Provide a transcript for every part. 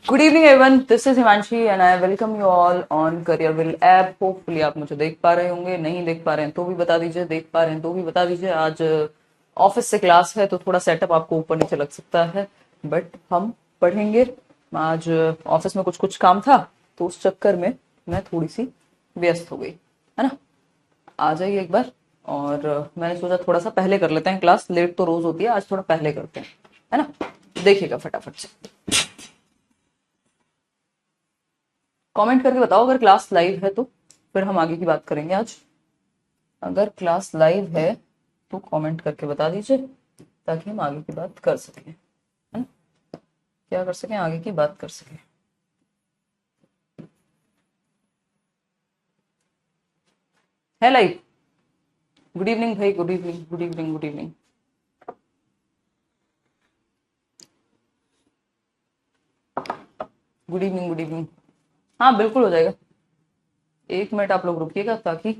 Good evening everyone, this is Himanshi and I welcome you all on Careerwill app. Hopefully आप मुझे देख पा रहे होंगे, नहीं देख पा रहे हैं तो भी बता दीजिए, देख पा रहे हैं तो भी बता दीजिए। आज ऑफिस से क्लास है तो थोड़ा सेटअप आपको ऊपर नीचे लग सकता है, बट हम पढ़ेंगे। आज ऑफिस में कुछ कुछ काम था तो उस चक्कर में मैं थोड़ी सी व्यस्त हो गई, है ना। आ जाइए एक बार। और मैंने सोचा थोड़ा सा पहले कर लेते हैं क्लास, लेट तो रोज होती है, आज थोड़ा पहले करते हैं, है ना। देखिएगा फटाफट से, कमेंट करके बताओ अगर क्लास लाइव है तो फिर हम आगे की बात करेंगे आज। अगर क्लास लाइव है तो कमेंट करके बता दीजिए ताकि हम आगे की बात कर सकें, है ना। क्या कर सकें, आगे की बात कर सकें। है लाइव। गुड इवनिंग भाई, good evening, good evening, good evening. Good evening, good evening. हाँ बिल्कुल हो जाएगा। एक मिनट आप लोग रुकिएगा ताकि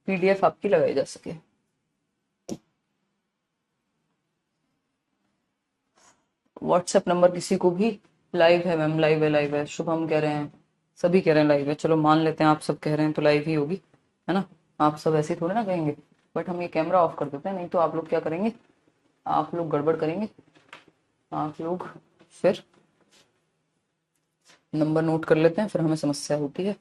पीडीएफ आपकी लगाई जा सके। व्हाट्सएप नंबर किसी को भी। लाइव है मैम, लाइव है, लाइव है। शुभम कह रहे हैं, सभी कह रहे हैं लाइव है। चलो मान लेते हैं आप सब कह रहे हैं तो लाइव ही होगी, है ना। आप सब ऐसे ही थोड़े ना कहेंगे। बट हम ये कैमरा ऑफ कर देते हैं, नहीं तो आप लोग क्या करेंगे, आप लोग गड़बड़ करेंगे। आप लोग फिर नंबर नोट कर लेते हैं, फिर हमें समस्या होती है।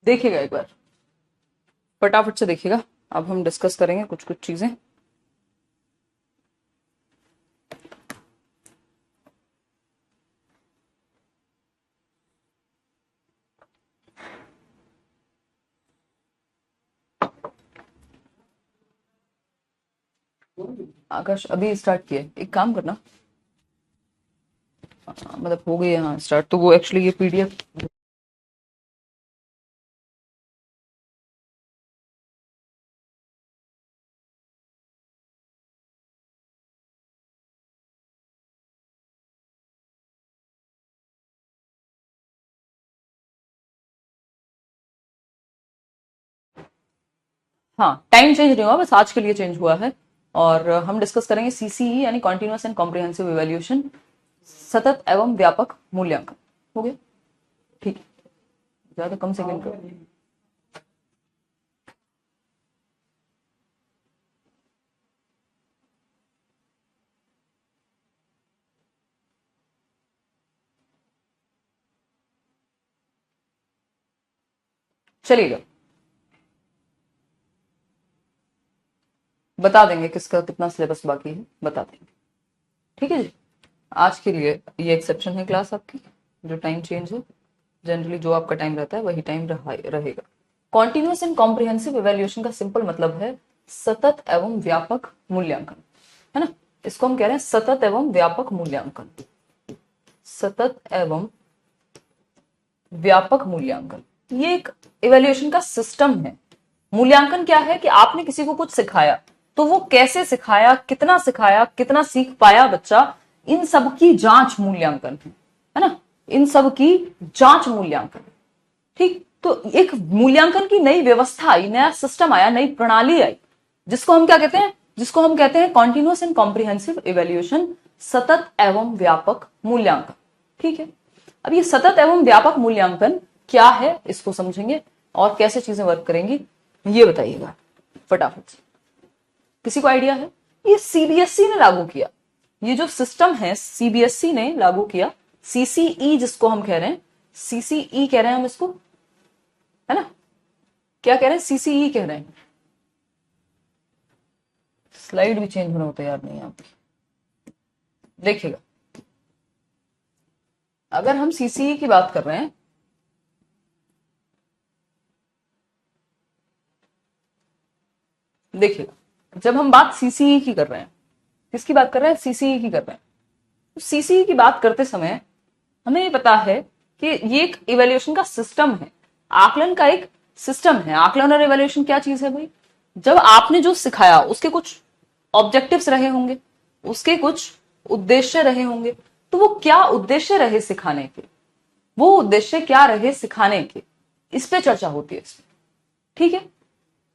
देखिएगा एक बार, फटाफट से देखिएगा। अब हम डिस्कस करेंगे कुछ कुछ चीजें। आकाश अभी स्टार्ट किए, एक काम करना। मतलब हो गई है हाँ स्टार्ट, तो वो एक्चुअली ये पीडीएफ। हाँ टाइम चेंज नहीं हुआ, बस आज के लिए चेंज हुआ है। और हम डिस्कस करेंगे सीसीई यानी कॉन्टिन्यूस एंड कॉम्प्रिहेंसिव इवैल्यूएशन, सतत एवं व्यापक मूल्यांकन। हो गया, ठीक है। ज्यादा कम सेकंड का। चलिएगा, बता देंगे किसका कितना सिलेबस बाकी है, बता देंगे। ठीक है जी। आज के लिए ये एक्सेप्शन है क्लास आपकी, जो टाइम चेंज है। जनरली जो आपका टाइम रहता है वही टाइम रहेगा। कॉन्टिन्यूस एंड कॉम्प्रिहेंसिव इवैल्यूएशन का सिंपल मतलब है सतत एवं व्यापक मूल्यांकन, है ना। इसको हम कह रहे हैं सतत एवं व्यापक मूल्यांकन। सतत एवं व्यापक मूल्यांकन ये एक इवैल्यूएशन का सिस्टम है। मूल्यांकन क्या है कि आपने किसी को कुछ सिखाया, तो वो कैसे सिखाया, कितना सीख पाया बच्चा, इन सब की जांच मूल्यांकन है ना। इन सब की जांच मूल्यांकन। ठीक, तो एक मूल्यांकन की नई व्यवस्था आई, नया सिस्टम आया, नई प्रणाली आई, जिसको हम क्या कहते हैं, जिसको हम कहते हैं कॉन्टिन्यूअस एंड कॉम्प्रिहेंसिव इवेल्युएशन, सतत एवं व्यापक मूल्यांकन। ठीक है, अब ये सतत एवं व्यापक मूल्यांकन क्या है इसको समझेंगे और कैसे चीजें वर्क करेंगी ये बताइएगा फटाफट से। किसी को आइडिया है? ये सीबीएसई ने लागू किया, ये जो सिस्टम है सीबीएसई ने लागू किया, सीसीई जिसको हम कह रहे हैं, सीसीई कह रहे हैं हम इसको, है ना? क्या कह रहे हैं? सीसीई कह रहे हैं। स्लाइड भी चेंज होना तैयार नहीं है यहाँ पे, देखिएगा। अगर हम सीसीई की बात कर रहे हैं, देखिएगा, जब हम बात सीसीई की कर रहे हैं, किसकी बात कर रहे हैं? सीसीई की कर रहे हैं। तो सीसीई की बात करते समय हमें ये पता है कि ये एक इवेल्युएशन का सिस्टम है, आकलन का एक सिस्टम है। आकलन और इवेल्युएशन क्या चीज है भाई? जब आपने जो सिखाया उसके कुछ ऑब्जेक्टिव्स रहे होंगे, उसके कुछ उद्देश्य रहे होंगे, तो वो क्या उद्देश्य रहे सिखाने के, वो उद्देश्य क्या रहे सिखाने के, इस पे चर्चा होती है इसमें। ठीक है,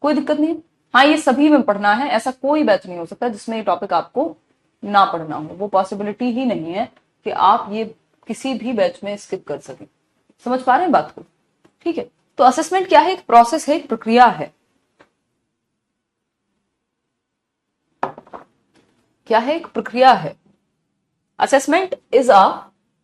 कोई दिक्कत नहीं है। हाँ, ये सभी में पढ़ना है, ऐसा कोई बैच नहीं हो सकता जिसमें ये टॉपिक आपको ना पढ़ना हो, वो पॉसिबिलिटी ही नहीं है कि आप ये किसी भी बैच में स्किप कर सकें। समझ पा रहे हैं बात को? ठीक है, तो असेसमेंट क्या है? एक प्रोसेस है, एक प्रक्रिया है। क्या है? एक प्रक्रिया है। Assessment is a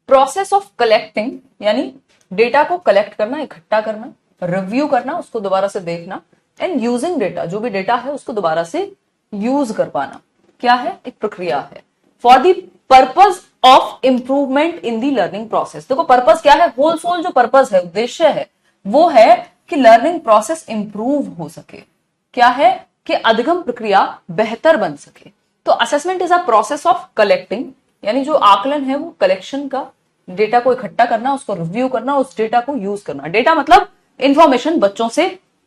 process of collecting, यानी डेटा को कलेक्ट करना, इकट्ठा करना, रिव्यू करना, उसको दोबारा से देखना, एंड यूजिंग डेटा, जो भी डेटा है उसको दोबारा से यूज कर पाना। क्या है? एक प्रक्रिया है। For the purpose of improvement in the learning process. देखो पर्पज क्या है? होल सोल जो पर्पज है, उद्देश्य है, वो है कि लर्निंग प्रोसेस इंप्रूव हो सके। क्या है? कि अधिगम प्रक्रिया बेहतर बन सके। तो assessment is a process of collecting, यानी जो आकलन है वो कलेक्शन का, डेटा को इकट्ठा करना, उसको रिव्यू करना, उस डेटा को यूज करना। डेटा मतलब इंफॉर्मेशन बच्चों से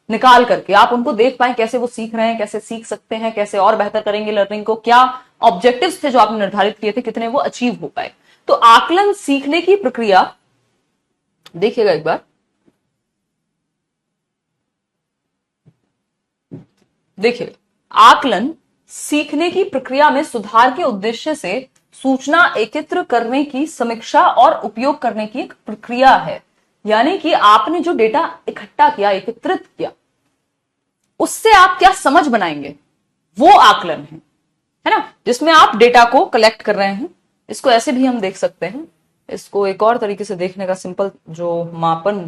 निकाल करके आप उनको देख पाए कैसे वो सीख रहे हैं, कैसे सीख सकते हैं, कैसे और बेहतर करेंगे लर्निंग को, क्या ऑब्जेक्टिव्स थे जो आपने निर्धारित किए थे, कितने वो अचीव हो पाए। तो आकलन सीखने की प्रक्रिया, देखिएगा एक बार, देखिए, आकलन सीखने की प्रक्रिया में सुधार के उद्देश्य से सूचना एकत्र करने की, समीक्षा और उपयोग करने की एक प्रक्रिया है। यानी कि आपने जो डेटा इकट्ठा किया, एकत्रित किया, उससे आप क्या समझ बनाएंगे, वो आकलन है ना? जिसमें आप डेटा को कलेक्ट कर रहे हैं। इसको ऐसे भी हम देख सकते हैं, इसको एक और तरीके से देखने का सिंपल जो मापन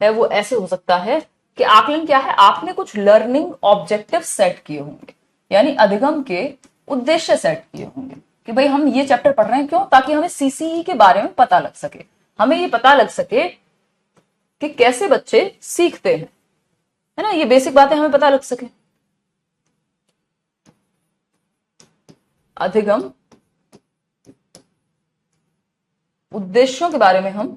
है वो ऐसे हो सकता है कि आकलन क्या है? आपने कुछ लर्निंग ऑब्जेक्टिव सेट किए होंगे, यानी अधिगम के उद्देश्य सेट किए होंगे कि भाई हम ये चैप्टर पढ़ रहे हैं, क्यों? ताकि हमें सीसीई के बारे में पता लग सके, हमें ये पता लग सके कि कैसे बच्चे सीखते हैं, है ना? ये बेसिक बातें हमें पता लग सके। अधिगम उद्देश्यों के बारे में हम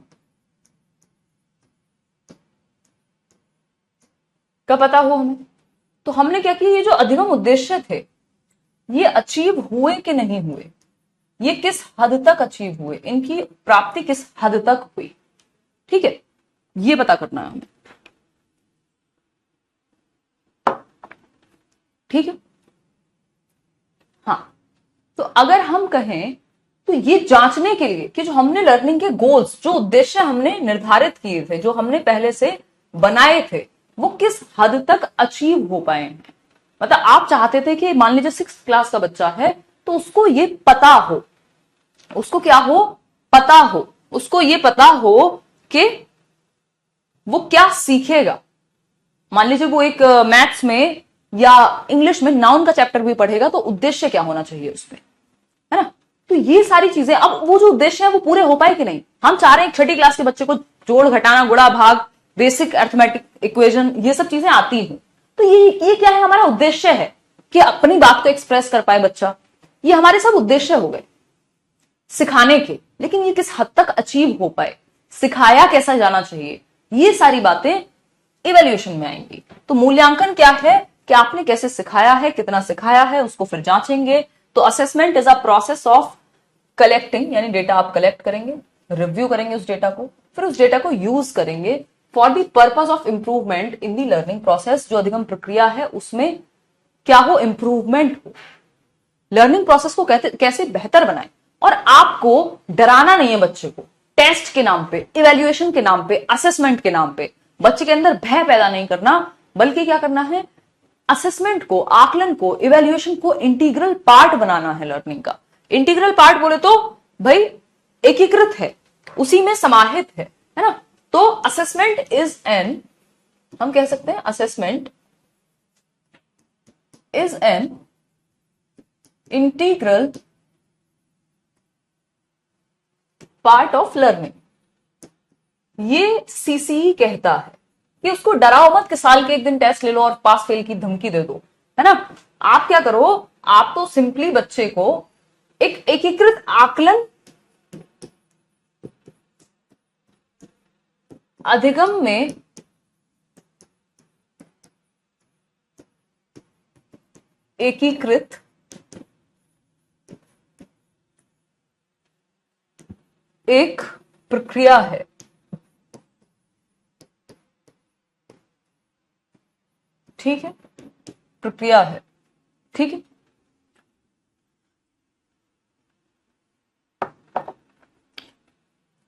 का पता हो हमें। तो हमने क्या किया? ये जो अधिगम उद्देश्य थे ये अचीव हुए कि नहीं हुए, ये किस हद तक अचीव हुए, इनकी प्राप्ति किस हद तक हुई, ठीक है, ये पता करना है हमें। ठीक है, हाँ। तो अगर हम कहें तो ये जांचने के लिए कि जो हमने लर्निंग के गोल्स, जो उद्देश्य हमने निर्धारित किए थे, जो हमने पहले से बनाए थे, वो किस हद तक अचीव हो पाए हैं। मतलब आप चाहते थे कि मान लीजिए 6th क्लास का बच्चा है तो उसको ये पता हो, उसको क्या हो? पता हो, उसको ये पता हो कि वो क्या सीखेगा। मान लीजिए वो एक मैथ्स में या इंग्लिश में नाउन का चैप्टर भी पढ़ेगा, तो उद्देश्य क्या होना चाहिए उसमें, है ना? तो ये सारी चीजें, अब वो जो उद्देश्य है वो पूरे हो पाए कि नहीं। हम चाह रहे हैं 6ठी क्लास के बच्चे को जोड़, घटाना, गुणा, भाग, बेसिक अर्थमेटिक इक्वेशन, ये सब चीजें आती हो। तो ये क्या है? हमारा उद्देश्य है कि अपनी बात को एक्सप्रेस कर पाए बच्चा। ये हमारे सब उद्देश्य हो गए सिखाने के, लेकिन ये किस हद तक अचीव हो पाए, सिखाया कैसा जाना चाहिए, ये सारी बातें इवैल्यूएशन में आएंगी। तो मूल्यांकन क्या है? कि आपने कैसे सिखाया है, कितना सिखाया है, उसको फिर जांचेंगे। तो assessment is a process of collecting, यानी डेटा आप कलेक्ट करेंगे, रिव्यू करेंगे उस डेटा को, फिर उस डेटा को यूज करेंगे for the purpose of improvement in the learning process. जो अधिगम प्रक्रिया है उसमें क्या हो, इंप्रूवमेंट हो, लर्निंग प्रोसेस को कैसे बेहतर बनाए। और आपको डराना नहीं है बच्चे को टेस्ट के नाम पे, इवैल्यूएशन के नाम पे, असेसमेंट के नाम पे। बच्चे के अंदर भय पैदा नहीं करना, बल्कि क्या करना है, असेसमेंट को, आकलन को, इवैल्यूएशन को इंटीग्रल पार्ट बनाना है लर्निंग का। इंटीग्रल पार्ट बोले तो भाई एकीकृत है, उसी में समाहित है ना। तो असेसमेंट इज एन, हम कह सकते हैं assessment is an integral part of learning. ये सीसीई कहता है कि उसको डराओ मत कि साल के एक दिन टेस्ट ले लो और पास फेल की धमकी दे दो, है ना। आप क्या करो, आप तो सिंपली बच्चे को एक एकीकृत आकलन अधिगम में एकीकृत एक प्रक्रिया है। ठीक है, प्रक्रिया है, ठीक है।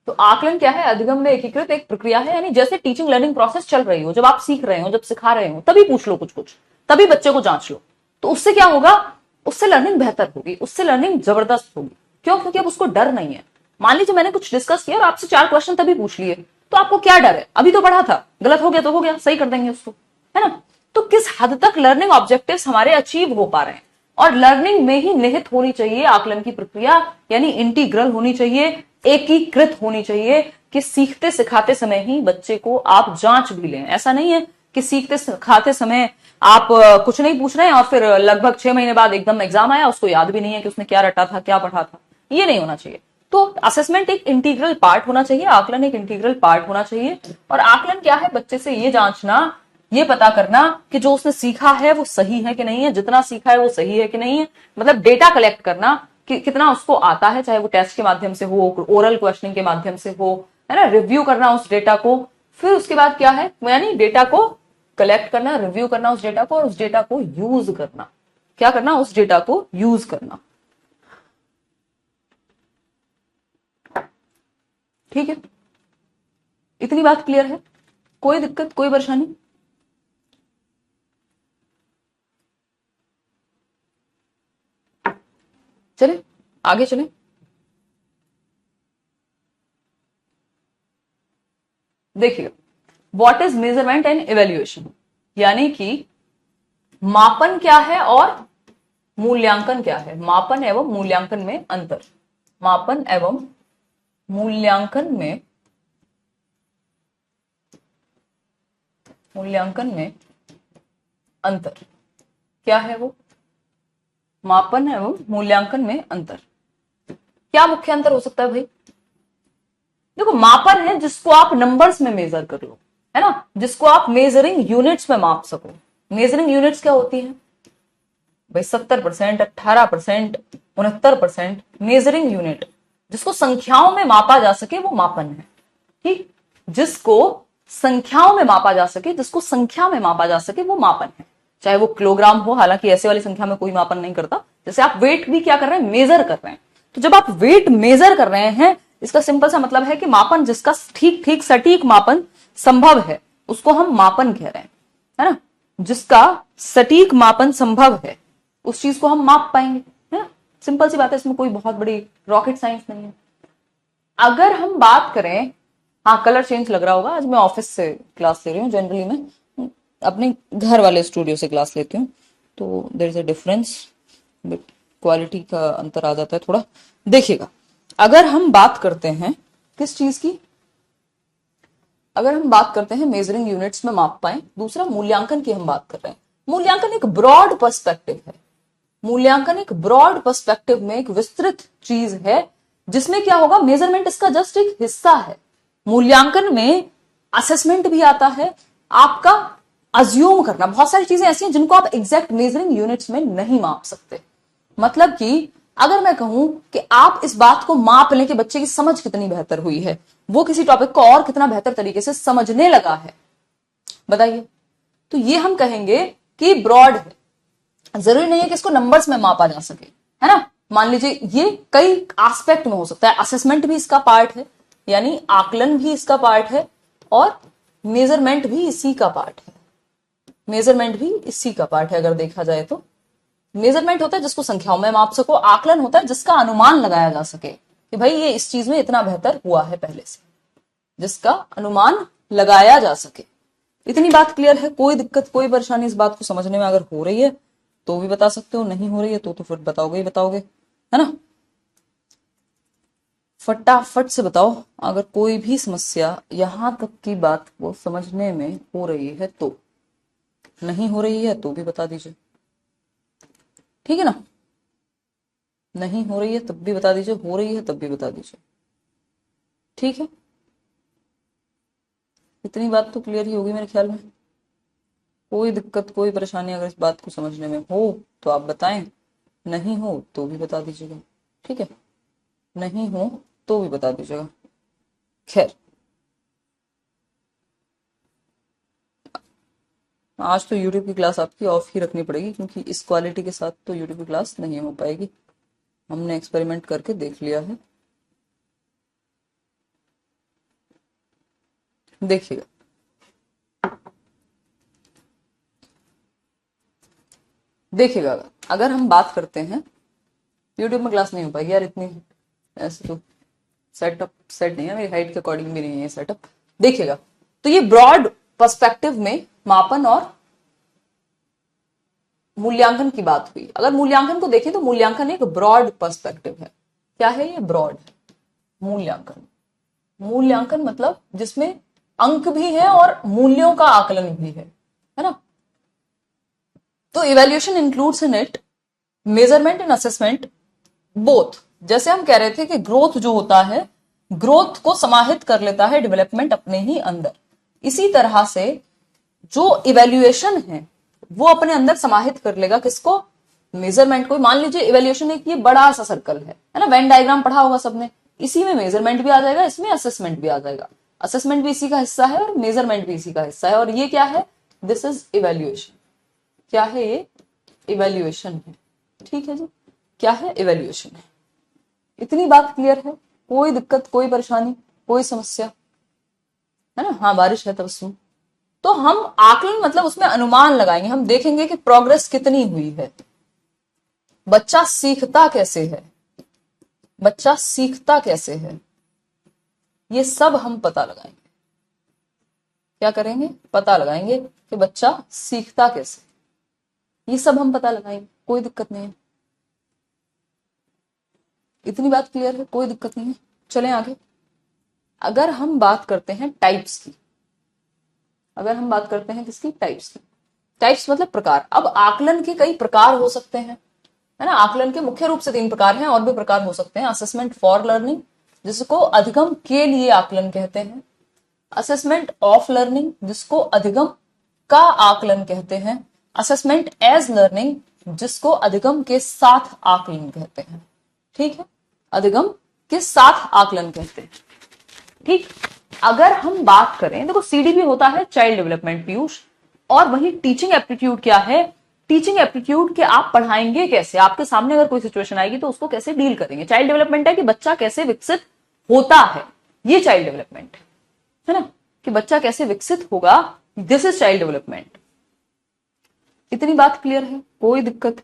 तो आकलन क्या है, अधिगम में एकीकृत एक प्रक्रिया है। यानी जैसे टीचिंग लर्निंग प्रोसेस चल रही हो, जब आप सीख रहे हो, जब सिखा रहे हो, तभी पूछ लो कुछ, तभी बच्चे को जांच लो। तो उससे क्या होगा, उससे लर्निंग बेहतर होगी, उससे लर्निंग जबरदस्त होगी। क्यों? क्योंकि अब उसको डर नहीं है। मान लीजिए मैंने कुछ डिस्कस किया और आपसे 4 क्वेश्चन तभी पूछ लिए, तो आपको क्या डर है, अभी तो पढ़ा था, गलत हो गया तो हो गया, सही कर देंगे उसको, है ना। तो किस हद तक लर्निंग ऑब्जेक्टिव्स हमारे अचीव हो पा रहे हैं, और लर्निंग में ही निहित होनी चाहिए आकलन की प्रक्रिया, यानी इंटीग्रल होनी चाहिए, एकीकृत होनी चाहिए, कि सीखते सिखाते समय ही बच्चे को आप जांच भी लें। ऐसा नहीं है कि सीखते सिखाते समय आप कुछ नहीं पूछ रहे हैं और फिर लगभग 6 महीने बाद एकदम एग्जाम आया, उसको याद भी नहीं है कि उसने क्या रटा था, क्या पढ़ा था। ये नहीं होना चाहिए। तो असेसमेंट एक इंटीग्रल पार्ट होना चाहिए, आकलन एक इंटीग्रल पार्ट होना चाहिए। और आकलन क्या है, बच्चे से ये जांचना, ये पता करना कि जो उसने सीखा है वो सही है कि नहीं है, जितना सीखा है वो सही है कि नहीं है। मतलब डेटा कलेक्ट करना कि कितना उसको आता है, चाहे वो टेस्ट के माध्यम से हो, ओरल क्वेश्चनिंग के माध्यम से हो, है ना। रिव्यू करना उस डेटा को, फिर उसके बाद क्या है, यानी डेटा को कलेक्ट करना, रिव्यू करना उस डेटा को, और उस डेटा को यूज करना। क्या करना, उस डेटा को यूज करना। ठीक है, इतनी बात क्लियर है? कोई दिक्कत, कोई परेशानी? चले आगे चले। देखिए, what is measurement and evaluation, यानी कि मापन क्या है और मूल्यांकन क्या है। मापन एवं मूल्यांकन में अंतर, मापन एवं मूल्यांकन में अंतर क्या है वो, मापन एवं मूल्यांकन में अंतर। क्या मुख्य अंतर हो सकता है भाई? देखो, मापन है जिसको आप नंबर्स में मेजर कर लो, है ना, जिसको आप मेजरिंग यूनिट्स में माप सको। मेजरिंग यूनिट्स क्या होती है भाई? 70%, 18%, 69%। मेजरिंग यूनिट जिसको संख्याओं में मापा जा सके वो मापन है। ठीक, जिसको संख्याओं में मापा जा सके, जिसको संख्या में मापा जा सके वो मापन है। चाहे वो किलोग्राम हो, हालांकि ऐसे वाली संख्या में कोई मापन नहीं करता। जैसे आप वेट भी क्या कर रहे हैं, मेजर कर रहे हैं। तो जब आप वेट मेजर कर रहे हैं, इसका सिंपल सा मतलब है कि मापन जिसका ठीक ठीक सटीक मापन संभव है उसको हम मापन कह रहे हैं, है ना। जिसका सटीक मापन संभव है उस चीज को हम माप पाएंगे, है ना। सिंपल सी बात है, इसमें कोई बहुत बड़ी रॉकेट साइंस नहीं है। अगर हम बात करें, हाँ कलर चेंज लग रहा होगा, आज मैं ऑफिस से क्लास ले रही हूँ, जनरली मैं अपने घर वाले स्टूडियो से क्लास लेती हूँ, तो there is a difference, but quality का अंतर आ जाता है थोड़ा। देखिएगा, अगर हम बात करते हैं किस चीज की, अगर हम बात करते हैं मेजरिंग यूनिट्स में माप पाए, दूसरा मूल्यांकन की हम बात कर रहे हैं। मूल्यांकन एक ब्रॉड पर्सपेक्टिव है, मूल्यांकन एक ब्रॉड पर्सपेक्टिव में एक विस्तृत चीज है, जिसमें क्या होगा, मेजरमेंट इसका जस्ट एक हिस्सा है। मूल्यांकन में असेसमेंट भी आता है, आपका अज्यूम करना, बहुत सारी चीजें ऐसी हैं जिनको आप एग्जैक्ट मेजरिंग यूनिट्स में नहीं माप सकते। मतलब कि अगर मैं कहूं कि आप इस बात को माप लें कि बच्चे की समझ कितनी बेहतर हुई है, वो किसी टॉपिक को और कितना बेहतर तरीके से समझने लगा है, बताइए, तो ये हम कहेंगे कि ब्रॉड है जरूरी नहीं है कि इसको नंबर्स में मापा जा सके, है ना। मान लीजिए ये कई एस्पेक्ट में हो सकता है, असेसमेंट भी इसका पार्ट है, यानी आकलन भी इसका पार्ट है, और मेजरमेंट भी इसी का पार्ट है। मेजरमेंट भी इसी का पार्ट है। अगर देखा जाए तो मेजरमेंट होता है जिसको संख्याओं में माप सको, आकलन होता है जिसका अनुमान लगाया जा सके कि भाई ये इस चीज में इतना बेहतर हुआ है पहले से, जिसका अनुमान लगाया जा सके। इतनी बात क्लियर है? कोई दिक्कत कोई परेशानी इस बात को समझने में अगर हो रही है तो भी बता सकते हो, नहीं हो रही है तो फिर बताओगे ही बताओगे, है ना। फटाफट से बताओ अगर कोई भी समस्या यहां तक की बात को समझने में हो रही है तो, नहीं हो रही है तो भी बता दीजिए, ठीक है ना। नहीं हो रही है तब भी बता दीजिए, हो रही है तब भी बता दीजिए, ठीक है। इतनी बात तो क्लियर ही होगी मेरे ख्याल में। कोई दिक्कत कोई परेशानी अगर इस बात को समझने में हो तो आप बताएं, नहीं हो तो भी बता दीजिएगा, ठीक है। नहीं हो तो भी बता दीजिएगा। खैर, आज तो यूट्यूब की क्लास आपकी ऑफ ही रखनी पड़ेगी, क्योंकि इस क्वालिटी के साथ तो यूट्यूब की क्लास नहीं हो पाएगी। हमने एक्सपेरिमेंट करके देख लिया है। देखिएगा, देखिएगा, अगर हम बात करते हैं, यूट्यूब में क्लास नहीं हो पाएगी यार इतनी, ऐसे तो सेटअप सेट नहीं है, मेरी हाइट के अकॉर्डिंग भी नहीं है सेटअप। देखिएगा, तो ये ब्रॉड पर्सपेक्टिव में मापन और मूल्यांकन की बात हुई। अगर मूल्यांकन को देखें तो मूल्यांकन एक ब्रॉड पर्सपेक्टिव है। क्या है ये? ब्रॉड है मूल्यांकन। मूल्यांकन मतलब जिसमें अंक भी है और मूल्यों का आकलन भी है ना। तो evaluation includes in it measurement and assessment both. जैसे हम कह रहे थे कि ग्रोथ जो होता है, ग्रोथ को समाहित कर लेता है डेवलपमेंट अपने ही अंदर, इसी तरह से जो इवेल्युएशन है वो अपने अंदर समाहित कर लेगा किसको? मेजरमेंट को। मान लीजिए इवेल्युएशन एक ये बड़ा सा सर्कल है ना, वेन डायग्राम पढ़ा होगा सबने, इसी में मेजरमेंट भी आ जाएगा, इसमें असेसमेंट भी आ जाएगा। असेसमेंट भी इसी का हिस्सा है और मेजरमेंट भी इसी का हिस्सा है। और ये क्या है? This is evaluation. क्या है ये? इवेल्युएशन है, ठीक है जी। क्या है? इवेल्युएशन है। इतनी बात क्लियर है? कोई दिक्कत कोई परेशानी कोई समस्या, है ना। हाँ, बारिश है तबस्सुम। तो हम आकलन मतलब उसमें अनुमान लगाएंगे, हम देखेंगे कि प्रोग्रेस कितनी हुई है, बच्चा सीखता कैसे है, बच्चा सीखता कैसे है, ये सब हम पता लगाएंगे। क्या करेंगे? पता लगाएंगे कि बच्चा सीखता कैसे, ये सब हम पता लगाएंगे। कोई दिक्कत नहीं है, इतनी बात क्लियर है? कोई दिक्कत नहीं है। चलें आगे। अगर हम बात करते हैं टाइप्स की, अगर हम बात करते हैं किसकी? टाइप्स की। टाइप्स मतलब प्रकार। अब आकलन के कई प्रकार हो सकते हैं, है ना। आकलन के मुख्य रूप से 3 प्रकार हैं, और भी प्रकार हो सकते हैं। असेसमेंट फॉर लर्निंग, जिसको अधिगम के लिए आकलन कहते हैं। असेसमेंट ऑफ लर्निंग, जिसको अधिगम का आकलन कहते हैं। असेसमेंट एज लर्निंग, जिसको अधिगम के साथ आकलन कहते हैं, ठीक है। अधिगम के साथ आकलन कहते हैं, ठीक। अगर हम बात करें, देखो सीडीपी होता है चाइल्ड डेवलपमेंट पीयूष, और वही टीचिंग एप्टीट्यूड क्या है? टीचिंग एप्टीट्यूड के आप पढ़ाएंगे कैसे, आपके सामने अगर कोई सिचुएशन आएगी तो उसको कैसे डील करेंगे। चाइल्ड डेवलपमेंट है कि बच्चा कैसे विकसित होता है, ये चाइल्ड डेवलपमेंट है ना, कि बच्चा कैसे विकसित होगा, दिस इज चाइल्ड डेवलपमेंट। इतनी बात क्लियर है? कोई दिक्कत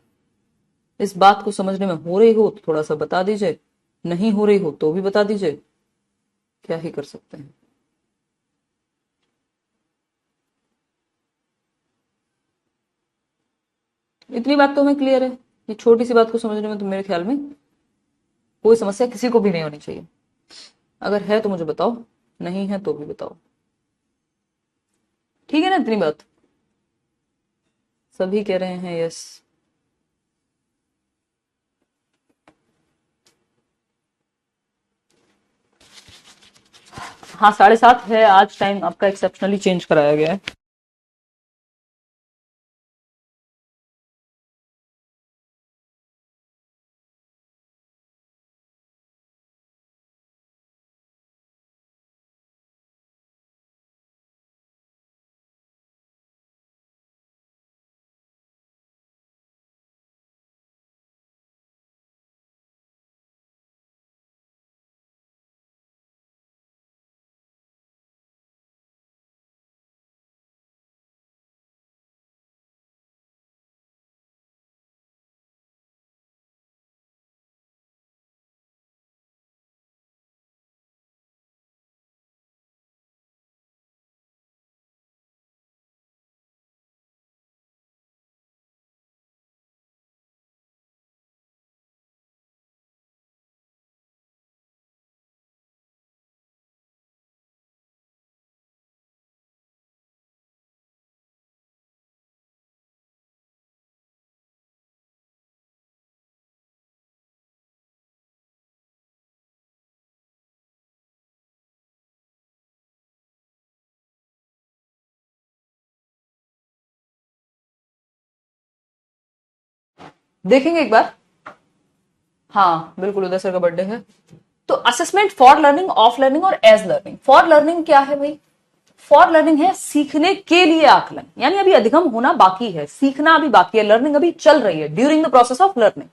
इस बात को समझने में हो रही हो तो थोड़ा सा बता दीजिए, नहीं हो रही हो तो भी बता दीजिए, क्या ही कर सकते हैं। इतनी बात तो हमें क्लियर है, ये छोटी सी बात को समझने में तो मेरे ख्याल में कोई समस्या किसी को भी नहीं होनी चाहिए। अगर है तो मुझे बताओ, नहीं है तो भी बताओ, ठीक है ना। इतनी बात सभी कह रहे हैं यस। हाँ, 7:30 है आज, टाइम आपका एक्सेप्शनली चेंज कराया गया है। देखेंगे एक बार। हाँ बिल्कुल, उदय सर का बर्थडे है। तो assessment for learning, of learning और एज लर्निंग। फॉर लर्निंग क्या है भाई? फॉर लर्निंग है सीखने के लिए आकलन, यानी अभी अधिगम होना बाकी है, सीखना अभी बाकी है, लर्निंग अभी चल रही है, during the process of learning.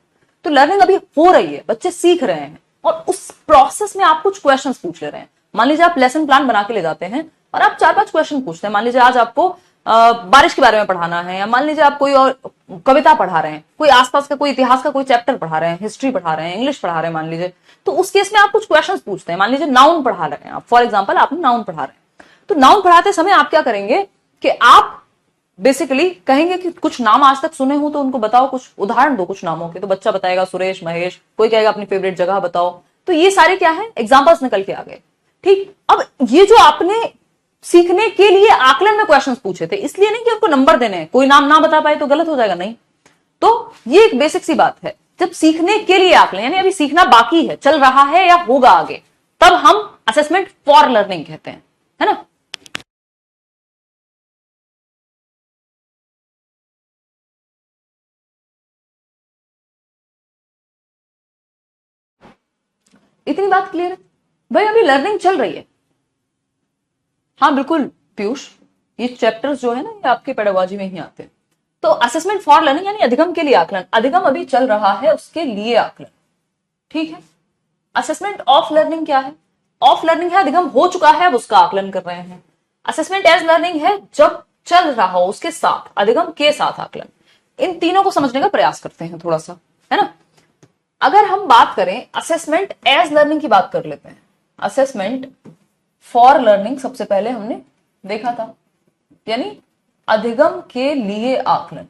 तो लर्निंग अभी हो रही है, बच्चे सीख रहे हैं, और उस प्रोसेस में आप कुछ क्वेश्चंस पूछ ले रहे हैं। मान लीजिए आप लेसन प्लान बना के ले जाते हैं और आप 4-5 क्वेश्चन पूछते हैं। मान लीजिए आज आपको बारिश के बारे में पढ़ाना है, या मान लीजिए आप कोई और कविता पढ़ा रहे हैं, कोई आसपास का कोई इतिहास का कोई चैप्टर पढ़ा रहे हैं, हिस्ट्री पढ़ा रहे हैं, इंग्लिश पढ़ा रहे हैं मान लीजिए। तो उस केस में आप कुछ क्वेश्चंस पूछते हैं। मान लीजिए नाउन पढ़ा रहे हैं आप, फॉर एग्जाम्पल आपने नाउन पढ़ा रहे हैं। तो नाउन पढ़ाते समय आप क्या करेंगे कि आप बेसिकली कहेंगे कि कुछ नाम आज तक सुने हो तो उनको बताओ, कुछ उदाहरण दो कुछ नामों के। तो बच्चा बताएगा सुरेश, महेश, कोई कहेगा अपनी फेवरेट जगह बताओ। तो ये सारे क्या है, एग्जांपल्स निकल के आ गए। ठीक, अब ये जो आपने सीखने के लिए आकलन में क्वेश्चंस पूछे थे, इसलिए नहीं कि उनको नंबर देने हैं, कोई नाम ना बता पाए तो गलत हो जाएगा, नहीं। तो ये एक बेसिक सी बात है, जब सीखने के लिए आकलन यानी अभी सीखना बाकी है, चल रहा है या होगा आगे, तब हम असेसमेंट फॉर लर्निंग कहते हैं, है ना। इतनी बात क्लियर है भाई? अभी लर्निंग चल रही है। हाँ बिल्कुल पीयूष, ये चैप्टर्स जो है ना, ये आपके पेडागोजी में ही आते हैं। तो असेसमेंट फॉर लर्निंग यानी अधिगम के लिए आकलन, अधिगम अभी चल रहा है उसके लिए आकलन, ठीक है। असेसमेंट ऑफ लर्निंग क्या है? ऑफ लर्निंग है अधिगम हो चुका है, अब उसका आकलन कर रहे हैं। असेसमेंट एज लर्निंग है जब चल रहा हो उसके साथ, अधिगम के साथ आकलन। इन तीनों को समझने का प्रयास करते हैं थोड़ा सा, है ना। अगर हम बात करें असेसमेंट एज लर्निंग की, बात कर लेते हैं। असेसमेंट फॉर लर्निंग सबसे पहले हमने देखा था, यानी अधिगम के लिए आकलन।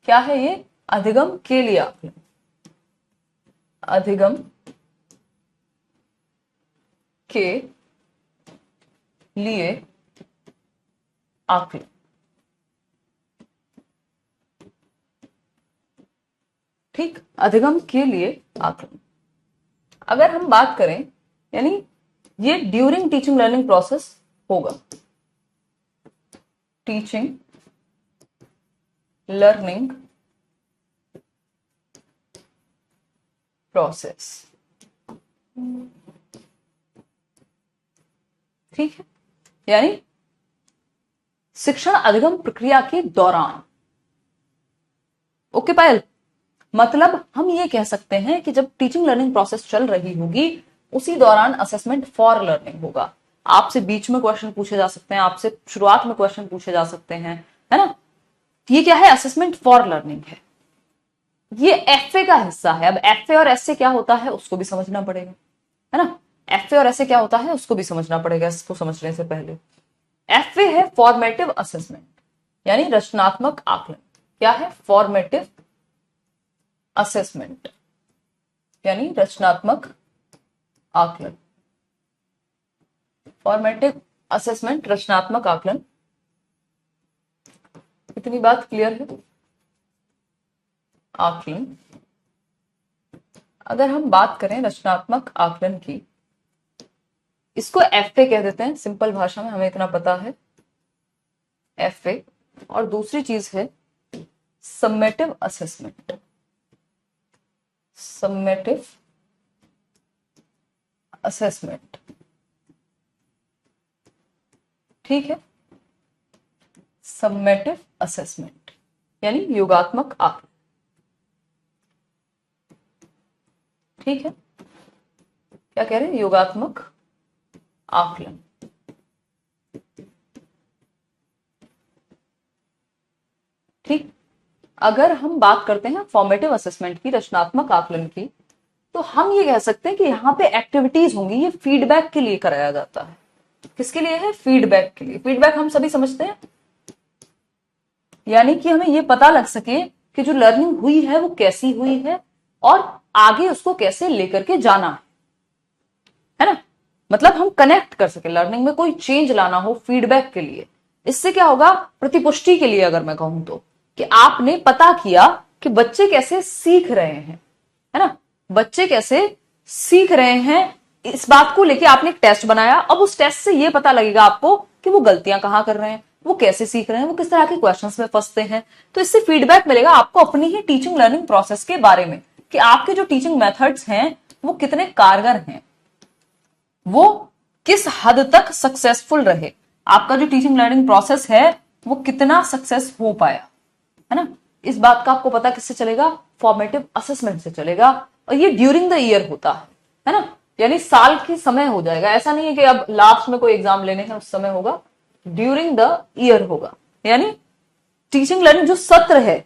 क्या है ये? अधिगम के लिए आकलन, अधिगम के लिए आकलन, ठीक, अधिगम के लिए आकलन। अगर हम बात करें, यानी ये ड्यूरिंग टीचिंग लर्निंग प्रोसेस होगा, टीचिंग लर्निंग प्रोसेस, ठीक है, यानी शिक्षण अधिगम प्रक्रिया के दौरान। ओके पायल, मतलब हम ये कह सकते हैं कि जब टीचिंग लर्निंग प्रोसेस चल रही होगी उसी दौरान असेसमेंट फॉर लर्निंग होगा। आपसे बीच में क्वेश्चन पूछे जा सकते हैं, आपसे शुरुआत में क्वेश्चन पूछे जा सकते हैं, है ना। ये क्या है? असेसमेंट फॉर लर्निंग है। ये एफए का हिस्सा है। अब एफए और एसए क्या होता है उसको भी समझना पड़ेगा, है ना। एफए और एसए क्या होता है उसको भी समझना पड़ेगा, इसको समझने से पहले। एफए है फॉर्मेटिव असेसमेंट, यानी रचनात्मक आकलन। क्या है? फॉर्मेटिव असेसमेंट, यानी रचनात्मक आकलन। फॉर्मेटिव असेसमेंट, रचनात्मक आकलन। इतनी बात क्लियर है? आकलन, अगर हम बात करें रचनात्मक आकलन की, इसको एफए कह देते हैं सिंपल भाषा में, हमें इतना पता है, एफए। और दूसरी चीज है सम्मेटिव असेसमेंट, सम्मेटिव असेसमेंट, ठीक है। सम्मेटिव असेसमेंट यानी योगात्मक आकलन, ठीक है। क्या कह रहे हैं? योगात्मक आकलन। ठीक, अगर हम बात करते हैं फॉर्मेटिव असेसमेंट की, रचनात्मक आकलन की, तो हम ये कह सकते हैं कि यहाँ पे एक्टिविटीज होंगी, ये फीडबैक के लिए कराया जाता है। किसके लिए है? फीडबैक के लिए। फीडबैक हम सभी समझते हैं, यानी कि हमें ये पता लग सके कि जो लर्निंग हुई है वो कैसी हुई है और आगे उसको कैसे लेकर के जाना है ना। मतलब हम कनेक्ट कर सके, लर्निंग में कोई चेंज लाना हो फीडबैक के लिए। इससे क्या होगा? प्रतिपुष्टि के लिए अगर मैं कहूं तो, कि आपने पता किया कि बच्चे कैसे सीख रहे हैं, है ना, बच्चे कैसे सीख रहे हैं, इस बात को लेके आपने एक टेस्ट बनाया। अब उस टेस्ट से ये पता लगेगा आपको कि वो गलतियां कहां कर रहे हैं। वो कैसे सीख रहे हैं, वो किस तरह के क्वेश्चंस में फंसते हैं। तो इससे फीडबैक मिलेगा आपको अपनी ही टीचिंग लर्निंग प्रोसेस के बारे में कि आपके जो टीचिंग मेथड्स हैं वो कितने कारगर हैं, वो किस हद तक सक्सेसफुल रहे, आपका जो टीचिंग लर्निंग प्रोसेस है वो कितना सक्सेस हो पाया, है ना। इस बात का आपको पता किससे चलेगा, फॉर्मेटिव असेसमेंट से चलेगा। और ये ड्यूरिंग द ईयर होता है ना, यानी साल की समय हो जाएगा। ऐसा नहीं है कि अब लास्ट में कोई एग्जाम लेने हैं उस समय होगा, ड्यूरिंग द ईयर होगा। यानी टीचिंग लर्निंग जो सत्र है,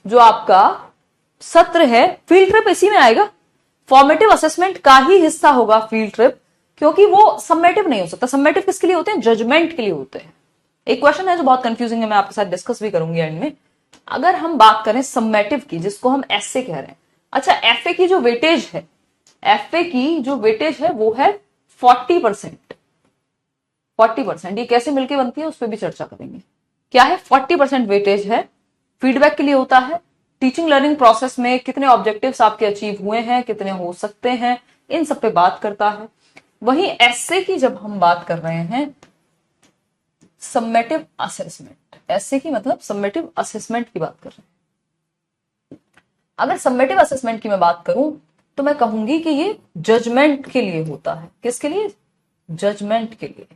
जो आपका सत्र है, फील्ड ट्रिप इसी में आएगा। फॉर्मेटिव असेसमेंट का ही हिस्सा होगा फील्ड ट्रिप, क्योंकि वो सबमेटिव नहीं हो सकता। सबमेटिव किसके लिए होते हैं, जजमेंट के लिए होते हैं। एक क्वेश्चन है जो बहुत कंफ्यूजिंग है, मैं आपके साथ डिस्कस भी करूंगी एंड में। अगर हम बात करें सबमेटिव की, जिसको हम एसए कह रहे हैं, अच्छा एफए की जो वेटेज है, एफए की जो वेटेज है वो है 40%। 40% ये कैसे मिलके बनती है उस पर भी चर्चा करेंगे। क्या है, 40% वेटेज है, फीडबैक के लिए होता है। टीचिंग लर्निंग प्रोसेस में कितने ऑब्जेक्टिव्स आपके अचीव हुए हैं, कितने हो सकते हैं, इन सब पे बात करता है। वहीं एसए की जब हम बात कर रहे हैं, सबमेटिव असेसमेंट, एसए की मतलब सबमेटिव असेसमेंट की बात कर रहे हैं। अगर सबमेटिव असेसमेंट की मैं बात करूं तो मैं कहूंगी कि ये जजमेंट के लिए होता है। किसके लिए, जजमेंट के लिए,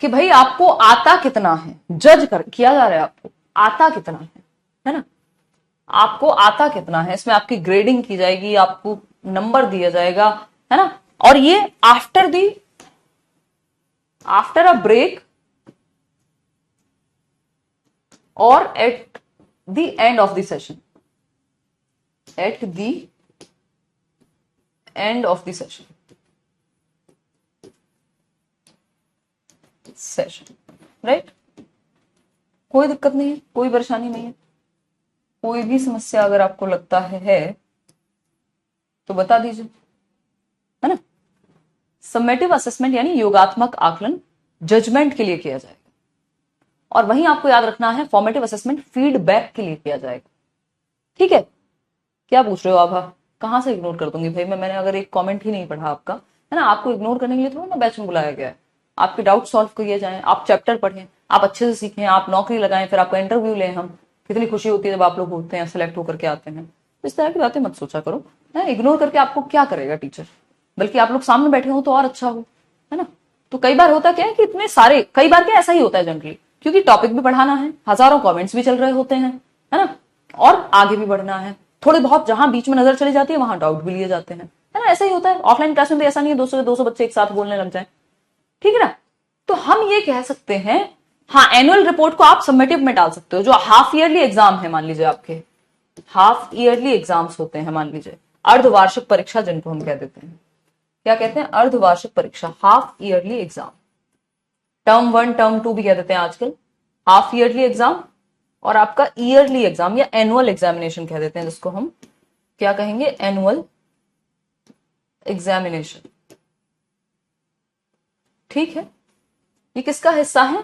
कि भाई आपको आता कितना है, जज कर किया जा रहा है आपको आता कितना है ना, आपको आता कितना है, इसमें आपकी ग्रेडिंग की जाएगी, आपको नंबर दिया जाएगा, है ना। और ये आफ्टर अ ब्रेक और at the end of the session, at the end of the session, right. कोई दिक्कत नहीं है, कोई परेशानी नहीं है, कोई भी समस्या अगर आपको लगता है तो बता दीजिए, है ना। सबमेटिव असेसमेंट यानी योगात्मक आकलन जजमेंट के लिए किया जाएगा, और वहीं आपको याद रखना है फॉर्मेटिव असेसमेंट फीडबैक के लिए किया जाएगा। ठीक है, क्या पूछ रहे हो आप, कहां से इग्नोर कर दूंगी भाई मैंने अगर एक कमेंट ही नहीं पढ़ा आपका, है ना। आपको इग्नोर करने के लिए थोड़ा ना बैच में बुलाया गया है, आपके डाउट सॉल्व किए जाए, आप चैप्टर पढ़ें, आप अच्छे से सीखें, आप नौकरी लगाएं, फिर आपका इंटरव्यू लें। हम कितनी खुशी होती है जब आप लोग होते हैं, सेलेक्ट होकर के आते हैं। इस तरह की बातें मत सोचा करो, है। इग्नोर करके आपको क्या करेगा टीचर, बल्कि आप लोग सामने बैठे हो तो और अच्छा हो, है ना। तो कई बार होता क्या है कि इतने सारे, कई बार क्या ऐसा ही होता है जनरली, क्योंकि टॉपिक भी पढ़ाना है, हजारों कमेंट्स भी चल रहे होते हैं, है ना, और आगे भी बढ़ना है। थोड़े बहुत जहां बीच में नजर चली जाती है वहां डाउट भी लिए जाते हैं, है ना। ऐसा ही होता है ऑफलाइन क्लास में भी, ऐसा नहीं है 200 बच्चे एक साथ बोलने लग जाए, ठीक है ना। तो हम ये कह सकते हैं, हाँ एनुअल रिपोर्ट को आप सबमिटिव में डाल सकते हो। जो हाफ ईयरली एग्जाम है, मान लीजिए आपके हाफ ईयरली एग्जाम्स होते हैं, मान लीजिए अर्धवार्षिक परीक्षा जिनको हम कह देते हैं, क्या कहते हैं, अर्धवार्षिक परीक्षा, half yearly exam, term 1 term 2 भी कह देते हैं आजकल, हाफ ईयरली एग्जाम और आपका ईयरली एग्जाम या एनुअल एग्जामिनेशन कह देते हैं, जिसको हम क्या कहेंगे, एनुअल एग्जामिनेशन। ठीक है, ये किसका हिस्सा है,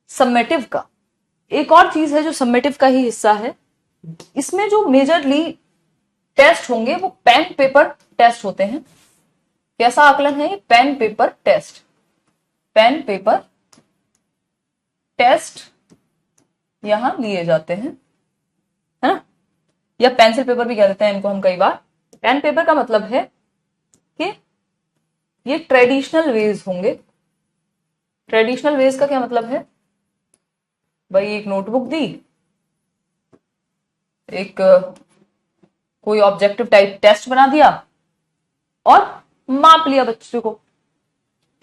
सबमेटिव का। एक और चीज है जो सबमेटिव का ही हिस्सा है, इसमें जो मेजरली टेस्ट होंगे वो पेन पेपर टेस्ट होते हैं। कैसा आकलन है ये, pen paper test, pen paper test यहां लिए जाते हैं, है ना, या पेंसिल पेपर भी कह देते हैं इनको हम कई बार। पेन पेपर का मतलब है कि ये ट्रेडिशनल वेज होंगे। ट्रेडिशनल वेज का क्या मतलब है भाई, एक नोटबुक दी, एक कोई ऑब्जेक्टिव टाइप टेस्ट बना दिया और माप लिया बच्चों को,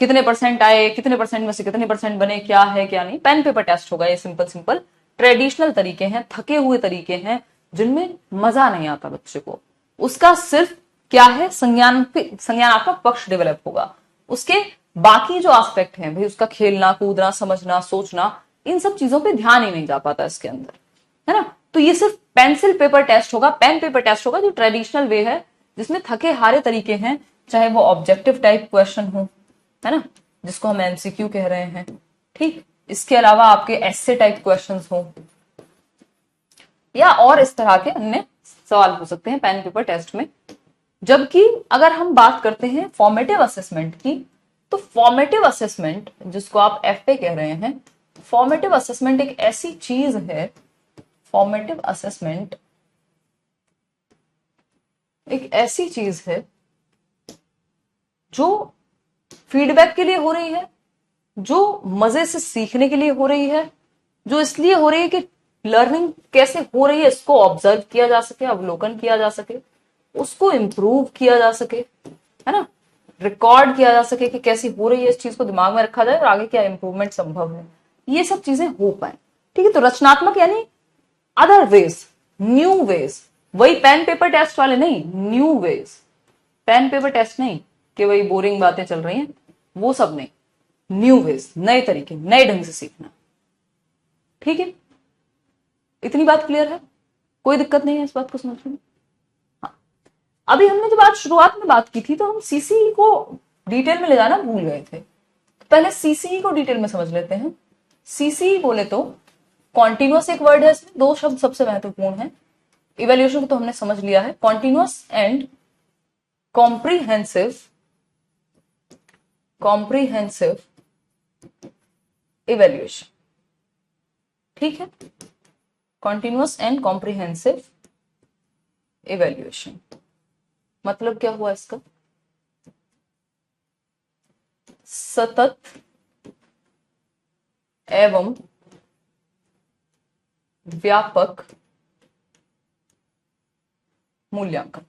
कितने परसेंट आए, कितने परसेंट में से कितने परसेंट बने, क्या है क्या नहीं। पेन पेपर टेस्ट होगा। ये सिंपल सिंपल ट्रेडिशनल तरीके हैं, थके हुए तरीके हैं, जिनमें मजा नहीं आता बच्चे को। उसका सिर्फ क्या है, संज्ञानात्मक पक्ष डेवलप होगा, उसके बाकी जो एस्पेक्ट हैं भाई, उसका खेलना कूदना समझना सोचना, इन सब चीजों पे ध्यान ही नहीं जा पाता इसके अंदर, है ना। तो ये सिर्फ पेंसिल पेपर टेस्ट होगा, पेन पेपर टेस्ट होगा, जो ट्रेडिशनल वे है, जिसमें थके हारे तरीके हैं, चाहे वो ऑब्जेक्टिव टाइप क्वेश्चन हो, है ना, जिसको हम एमसीक्यू कह रहे हैं। ठीक, इसके अलावा आपके एस्से टाइप क्वेश्चंस हो, या और इस तरह के अन्य सवाल हो सकते हैं पेन पेपर टेस्ट में। जबकि अगर हम बात करते हैं फॉर्मेटिव असेसमेंट की, तो फॉर्मेटिव असेसमेंट जिसको आप एफए कह रहे हैं, फॉर्मेटिव असेसमेंट एक ऐसी चीज है, फॉर्मेटिव असेसमेंट एक ऐसी चीज है जो फीडबैक के लिए हो रही है, जो मजे से सीखने के लिए हो रही है, जो इसलिए हो रही है कि लर्निंग कैसे हो रही है इसको ऑब्जर्व किया जा सके, अवलोकन किया जा सके, उसको इंप्रूव किया जा सके, है ना, रिकॉर्ड किया जा सके कि कैसी हो रही है, इस चीज को दिमाग में रखा जाए और आगे क्या इंप्रूवमेंट संभव है, ये सब चीजें हो पाए। ठीक है, तो रचनात्मक यानी अदर वेज, न्यू वेज, वही पेन पेपर टेस्ट वाले नहीं, new ways, pen paper test नहीं कि वही बोरिंग बातें चल रही हैं, वो सब नहीं, न्यू वेज, नए तरीके, नए ढंग से सीखना। ठीक है, इतनी बात क्लियर है, कोई दिक्कत नहीं है इस बात को समझने में। हाँ, अभी हमने जब आज शुरुआत में बात की थी तो हम सीसीई को डिटेल में ले जाना भूल गए थे, तो पहले सीसीई को डिटेल में समझ लेते हैं। सीसीई बोले तो कॉन्टिन्यूअस एक वर्ड है, इसमें दो शब्द सबसे महत्वपूर्ण है। इवेल्युएशन को तो हमने समझ लिया है, continuous and comprehensive, comprehensive evaluation. ठीक है, कॉन्टिन्यूअस एंड कॉम्प्रीहेंसिव इवेल्युएशन मतलब क्या हुआ इसका? सतत एवं व्यापक मूल्यांकन,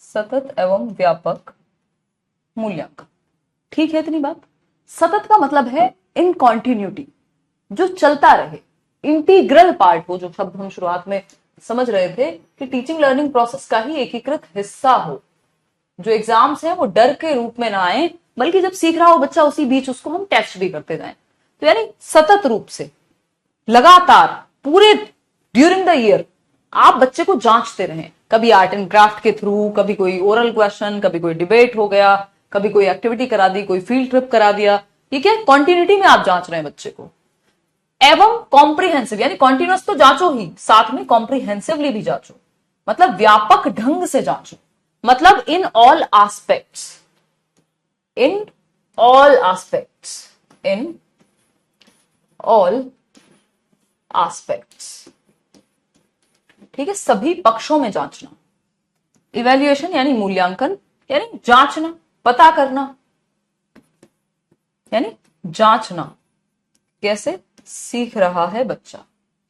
सतत एवं व्यापक मूल्यांकन। ठीक है, इतनी बात। सतत का मतलब है इन कॉन्टिन्यूटी, जो चलता रहे, इंटीग्रल पार्ट हो, जो शब्द हम शुरुआत में समझ रहे थे कि टीचिंग लर्निंग प्रोसेस का ही एकीकृत हिस्सा हो, जो एग्जाम्स हैं वो डर के रूप में ना आए, बल्कि जब सीख रहा हो बच्चा उसी बीच उसको हम टेस्ट भी करते जाएं। तो यानी सतत रूप से, लगातार, पूरे ड्यूरिंग द ईयर आप बच्चे को जांचते रहें, कभी आर्ट एंड क्राफ्ट के थ्रू, कभी कोई ओरल क्वेश्चन, कभी कोई डिबेट हो गया, कभी कोई एक्टिविटी करा दी, कोई फील्ड ट्रिप करा दिया, ठीक है, कॉन्टिन्यूटी में आप जांच रहे हैं बच्चे को। एवं कॉम्प्रिहेंसिव यानी कॉन्टिन्यूअस तो जांचो ही, साथ में कॉम्प्रिहेंसिवली भी जांचो, मतलब व्यापक ढंग से जांचो, मतलब in all aspects, in all aspects, in all aspects. ठीक है, सभी पक्षों में जांचना। इवेल्युएशन यानी मूल्यांकन, यानी जांचना, पता करना, यानी जांचना कैसे सीख रहा है बच्चा।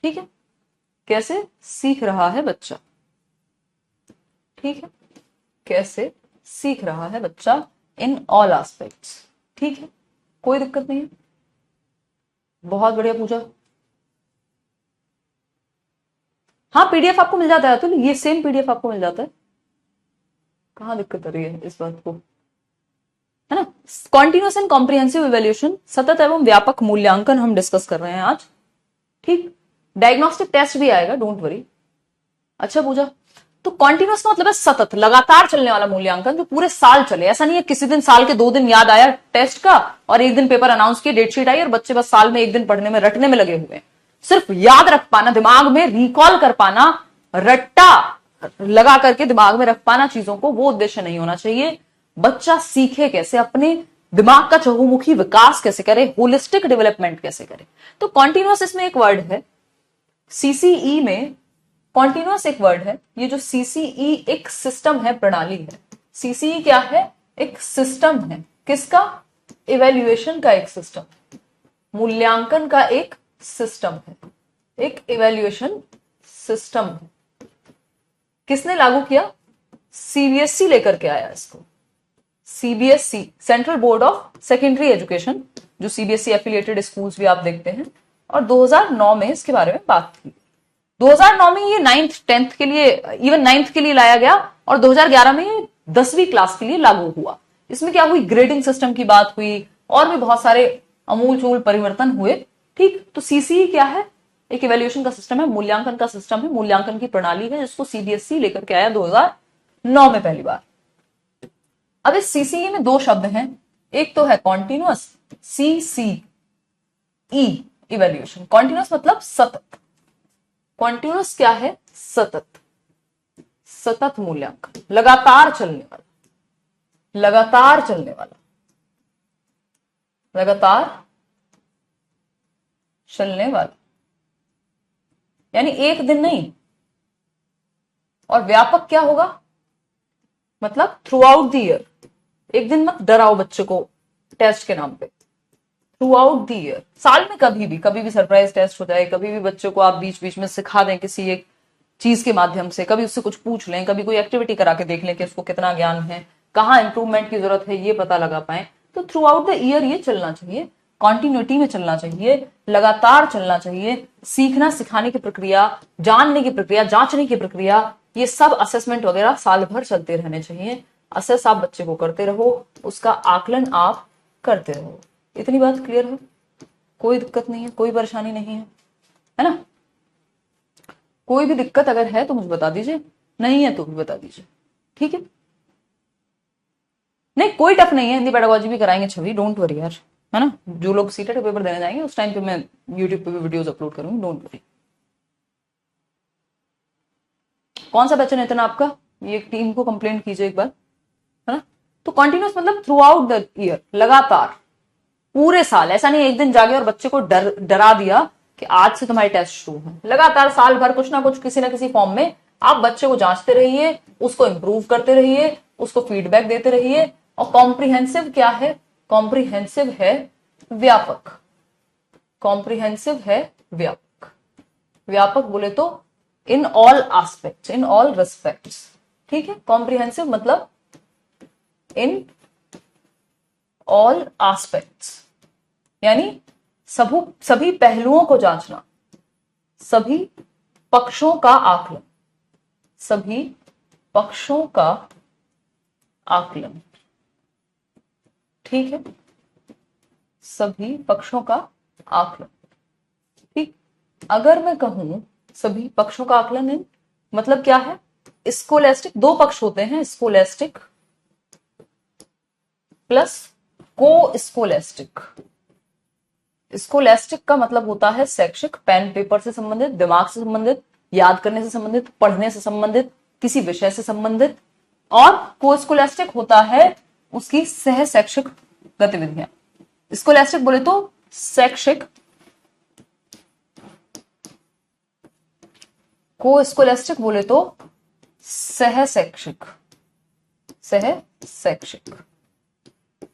ठीक है, कैसे सीख रहा है बच्चा। ठीक है, कैसे सीख रहा है बच्चा इन ऑल एस्पेक्ट्स। ठीक है, कोई दिक्कत नहीं है, बहुत बढ़िया पूछा। हाँ, पीडीएफ आपको मिल जाता है, तो ये सेम पीडीएफ आपको मिल जाता है, कहां दिक्कत आ रही है इस बात को, है ना। कॉन्टिन्यूअस एंड कॉम्प्रिहेंसिव इवेल्यूशन, सतत एवं व्यापक मूल्यांकन हम डिस्कस कर रहे हैं आज। ठीक, डायग्नोस्टिक टेस्ट भी आएगा, डोंट वरी। अच्छा पूछा, तो कॉन्टिन्यूअस का मतलब है सतत, लगातार चलने वाला मूल्यांकन, जो पूरे साल चले। ऐसा नहीं है किसी दिन साल के 2 दिन याद आया टेस्ट का और एक दिन पेपर अनाउंस किया, डेटशीट आई और बच्चे बस साल में एक दिन पढ़ने में, रटने में लगे हुए हैं। सिर्फ याद रख पाना, दिमाग में रिकॉल कर पाना, रट्टा लगा करके दिमाग में रख पाना चीजों को, वो उद्देश्य नहीं होना चाहिए। बच्चा सीखे कैसे, अपने दिमाग का चहुमुखी विकास कैसे करे, होलिस्टिक डेवलपमेंट कैसे करे। तो कॉन्टिन्यूअस इसमें एक वर्ड है, सीसीई में कॉन्टिन्यूअस एक वर्ड है। ये जो सीसीई एक सिस्टम है, प्रणाली है। सीसीई क्या है? एक सिस्टम है। किसका? इवेल्युएशन का एक सिस्टम, मूल्यांकन का एक सिस्टम है, एक इवेल्युएशन सिस्टम है। किसने लागू किया? सीबीएसई लेकर के आया इसको। CBSE, central board of secondary education, जो सीबीएसई एफिलिएटेड स्कूल्स भी आप देखते हैं, और 2009 में इसके बारे में बात की। 2009 में ये 9th 10th के लिए, इवन 9th के लिए लाया गया, और 2011 में ये 10वीं क्लास के लिए लागू हुआ। इसमें क्या हुई? ग्रेडिंग सिस्टम की बात हुई और भी बहुत सारे अमूलचूल परिवर्तन हुए। ठीक, तो सीसीई क्या है? एक इवेल्युएशन का सिस्टम है, मूल्यांकन का सिस्टम है, मूल्यांकन की प्रणाली है, जिसको सीबीएसई लेकर के आया 2009 में पहली बार। अब इस सीसीई में 2 शब्द हैं, एक तो है कॉन्टिन्यूअस, सीसीई इवेल्युएशन। कॉन्टिन्यूअस मतलब सतत, कॉन्टिन्यूअस क्या है? सतत, सतत मूल्यांकन, लगातार चलने वाला, लगातार चलने वाला, लगातार चलने वाला, यानी एक दिन नहीं। और व्यापक क्या होगा, मतलब थ्रू आउट द ईयर। एक दिन मत डराओ बच्चे को टेस्ट के नाम पे, थ्रू आउट द ईयर, साल में कभी भी सरप्राइज टेस्ट हो जाए, कभी भी बच्चे को आप बीच बीच में सिखा दें किसी एक चीज के माध्यम से, कभी उससे कुछ पूछ लें, कभी कोई एक्टिविटी करा के देख लें कि उसको कितना ज्ञान है, कहाँ इंप्रूवमेंट की जरूरत है, ये पता लगा पाए। तो थ्रू आउट द ईयर ये चलना चाहिए, कॉन्टिन्यूटी में चलना चाहिए, लगातार चलना चाहिए। सीखना सिखाने की प्रक्रिया, जानने की प्रक्रिया, जांचने की प्रक्रिया, ये सब असेसमेंट वगैरह साल भर चलते रहने चाहिए। असेस आप बच्चे को करते रहो, उसका आकलन आप करते रहो। इतनी बात क्लियर है, कोई दिक्कत नहीं है, कोई परेशानी नहीं है ना? कोई भी दिक्कत अगर है तो मुझे बता दीजिए, नहीं है तो भी बता दीजिए, ठीक है? नहीं कोई टफ नहीं है, हिंदी पेडागोजी भी कराएंगे छवि, डोंट वरी यार, है ना? जो लोग सीटेट का पेपर देने जाएंगे उस टाइम पे मैं यूट्यूब पे भी वीडियोस अपलोड करूंगी, डोंट वरी। कौन सा बैच है नितिन आपका? ये टीम को कंप्लेंट कीजिए एक बार, है ना? तो कॉन्टिन्यूस मतलब थ्रू आउट द ईयर, लगातार पूरे साल। ऐसा नहीं एक दिन जागे और बच्चे को डरा दिया कि आज से तुम्हारे टेस्ट शुरू है। लगातार साल भर कुछ ना कुछ किसी ना किसी फॉर्म में आप बच्चे को जांचते रहिए, उसको इंप्रूव करते रहिए, उसको फीडबैक देते रहिए। और कॉम्प्रिहेंसिव क्या है? कॉम्प्रिहेंसिव है व्यापक, कॉम्प्रिहेंसिव है व्यापक। व्यापक बोले तो in all aspects, in all respects, ठीक है? कॉम्प्रिहेंसिव मतलब इन ऑल एस्पेक्ट्स, यानी सभी पहलुओं को जांचना, सभी पक्षों का आकलन, सभी पक्षों का आकलन, ठीक है? सभी पक्षों का आकलन, ठीक। अगर मैं कहूं सभी पक्षों का आकलन इन, मतलब क्या है? स्कोलेस्टिक, दो पक्ष होते हैं, स्कोलेस्टिक प्लस को स्कोलेस्टिक। स्कोलेस्टिक का मतलब होता है शैक्षिक, पेन पेपर से संबंधित, दिमाग से संबंधित, याद करने से संबंधित, पढ़ने से संबंधित, किसी विषय से संबंधित। और को स्कोलेस्टिक होता है उसकी सह शैक्षिक गतिविधियां। स्कोलेस्टिक बोले तो शैक्षिक, को स्कोलेस्टिक बोले तो सह शैक्षिक, सह शैक्षिक,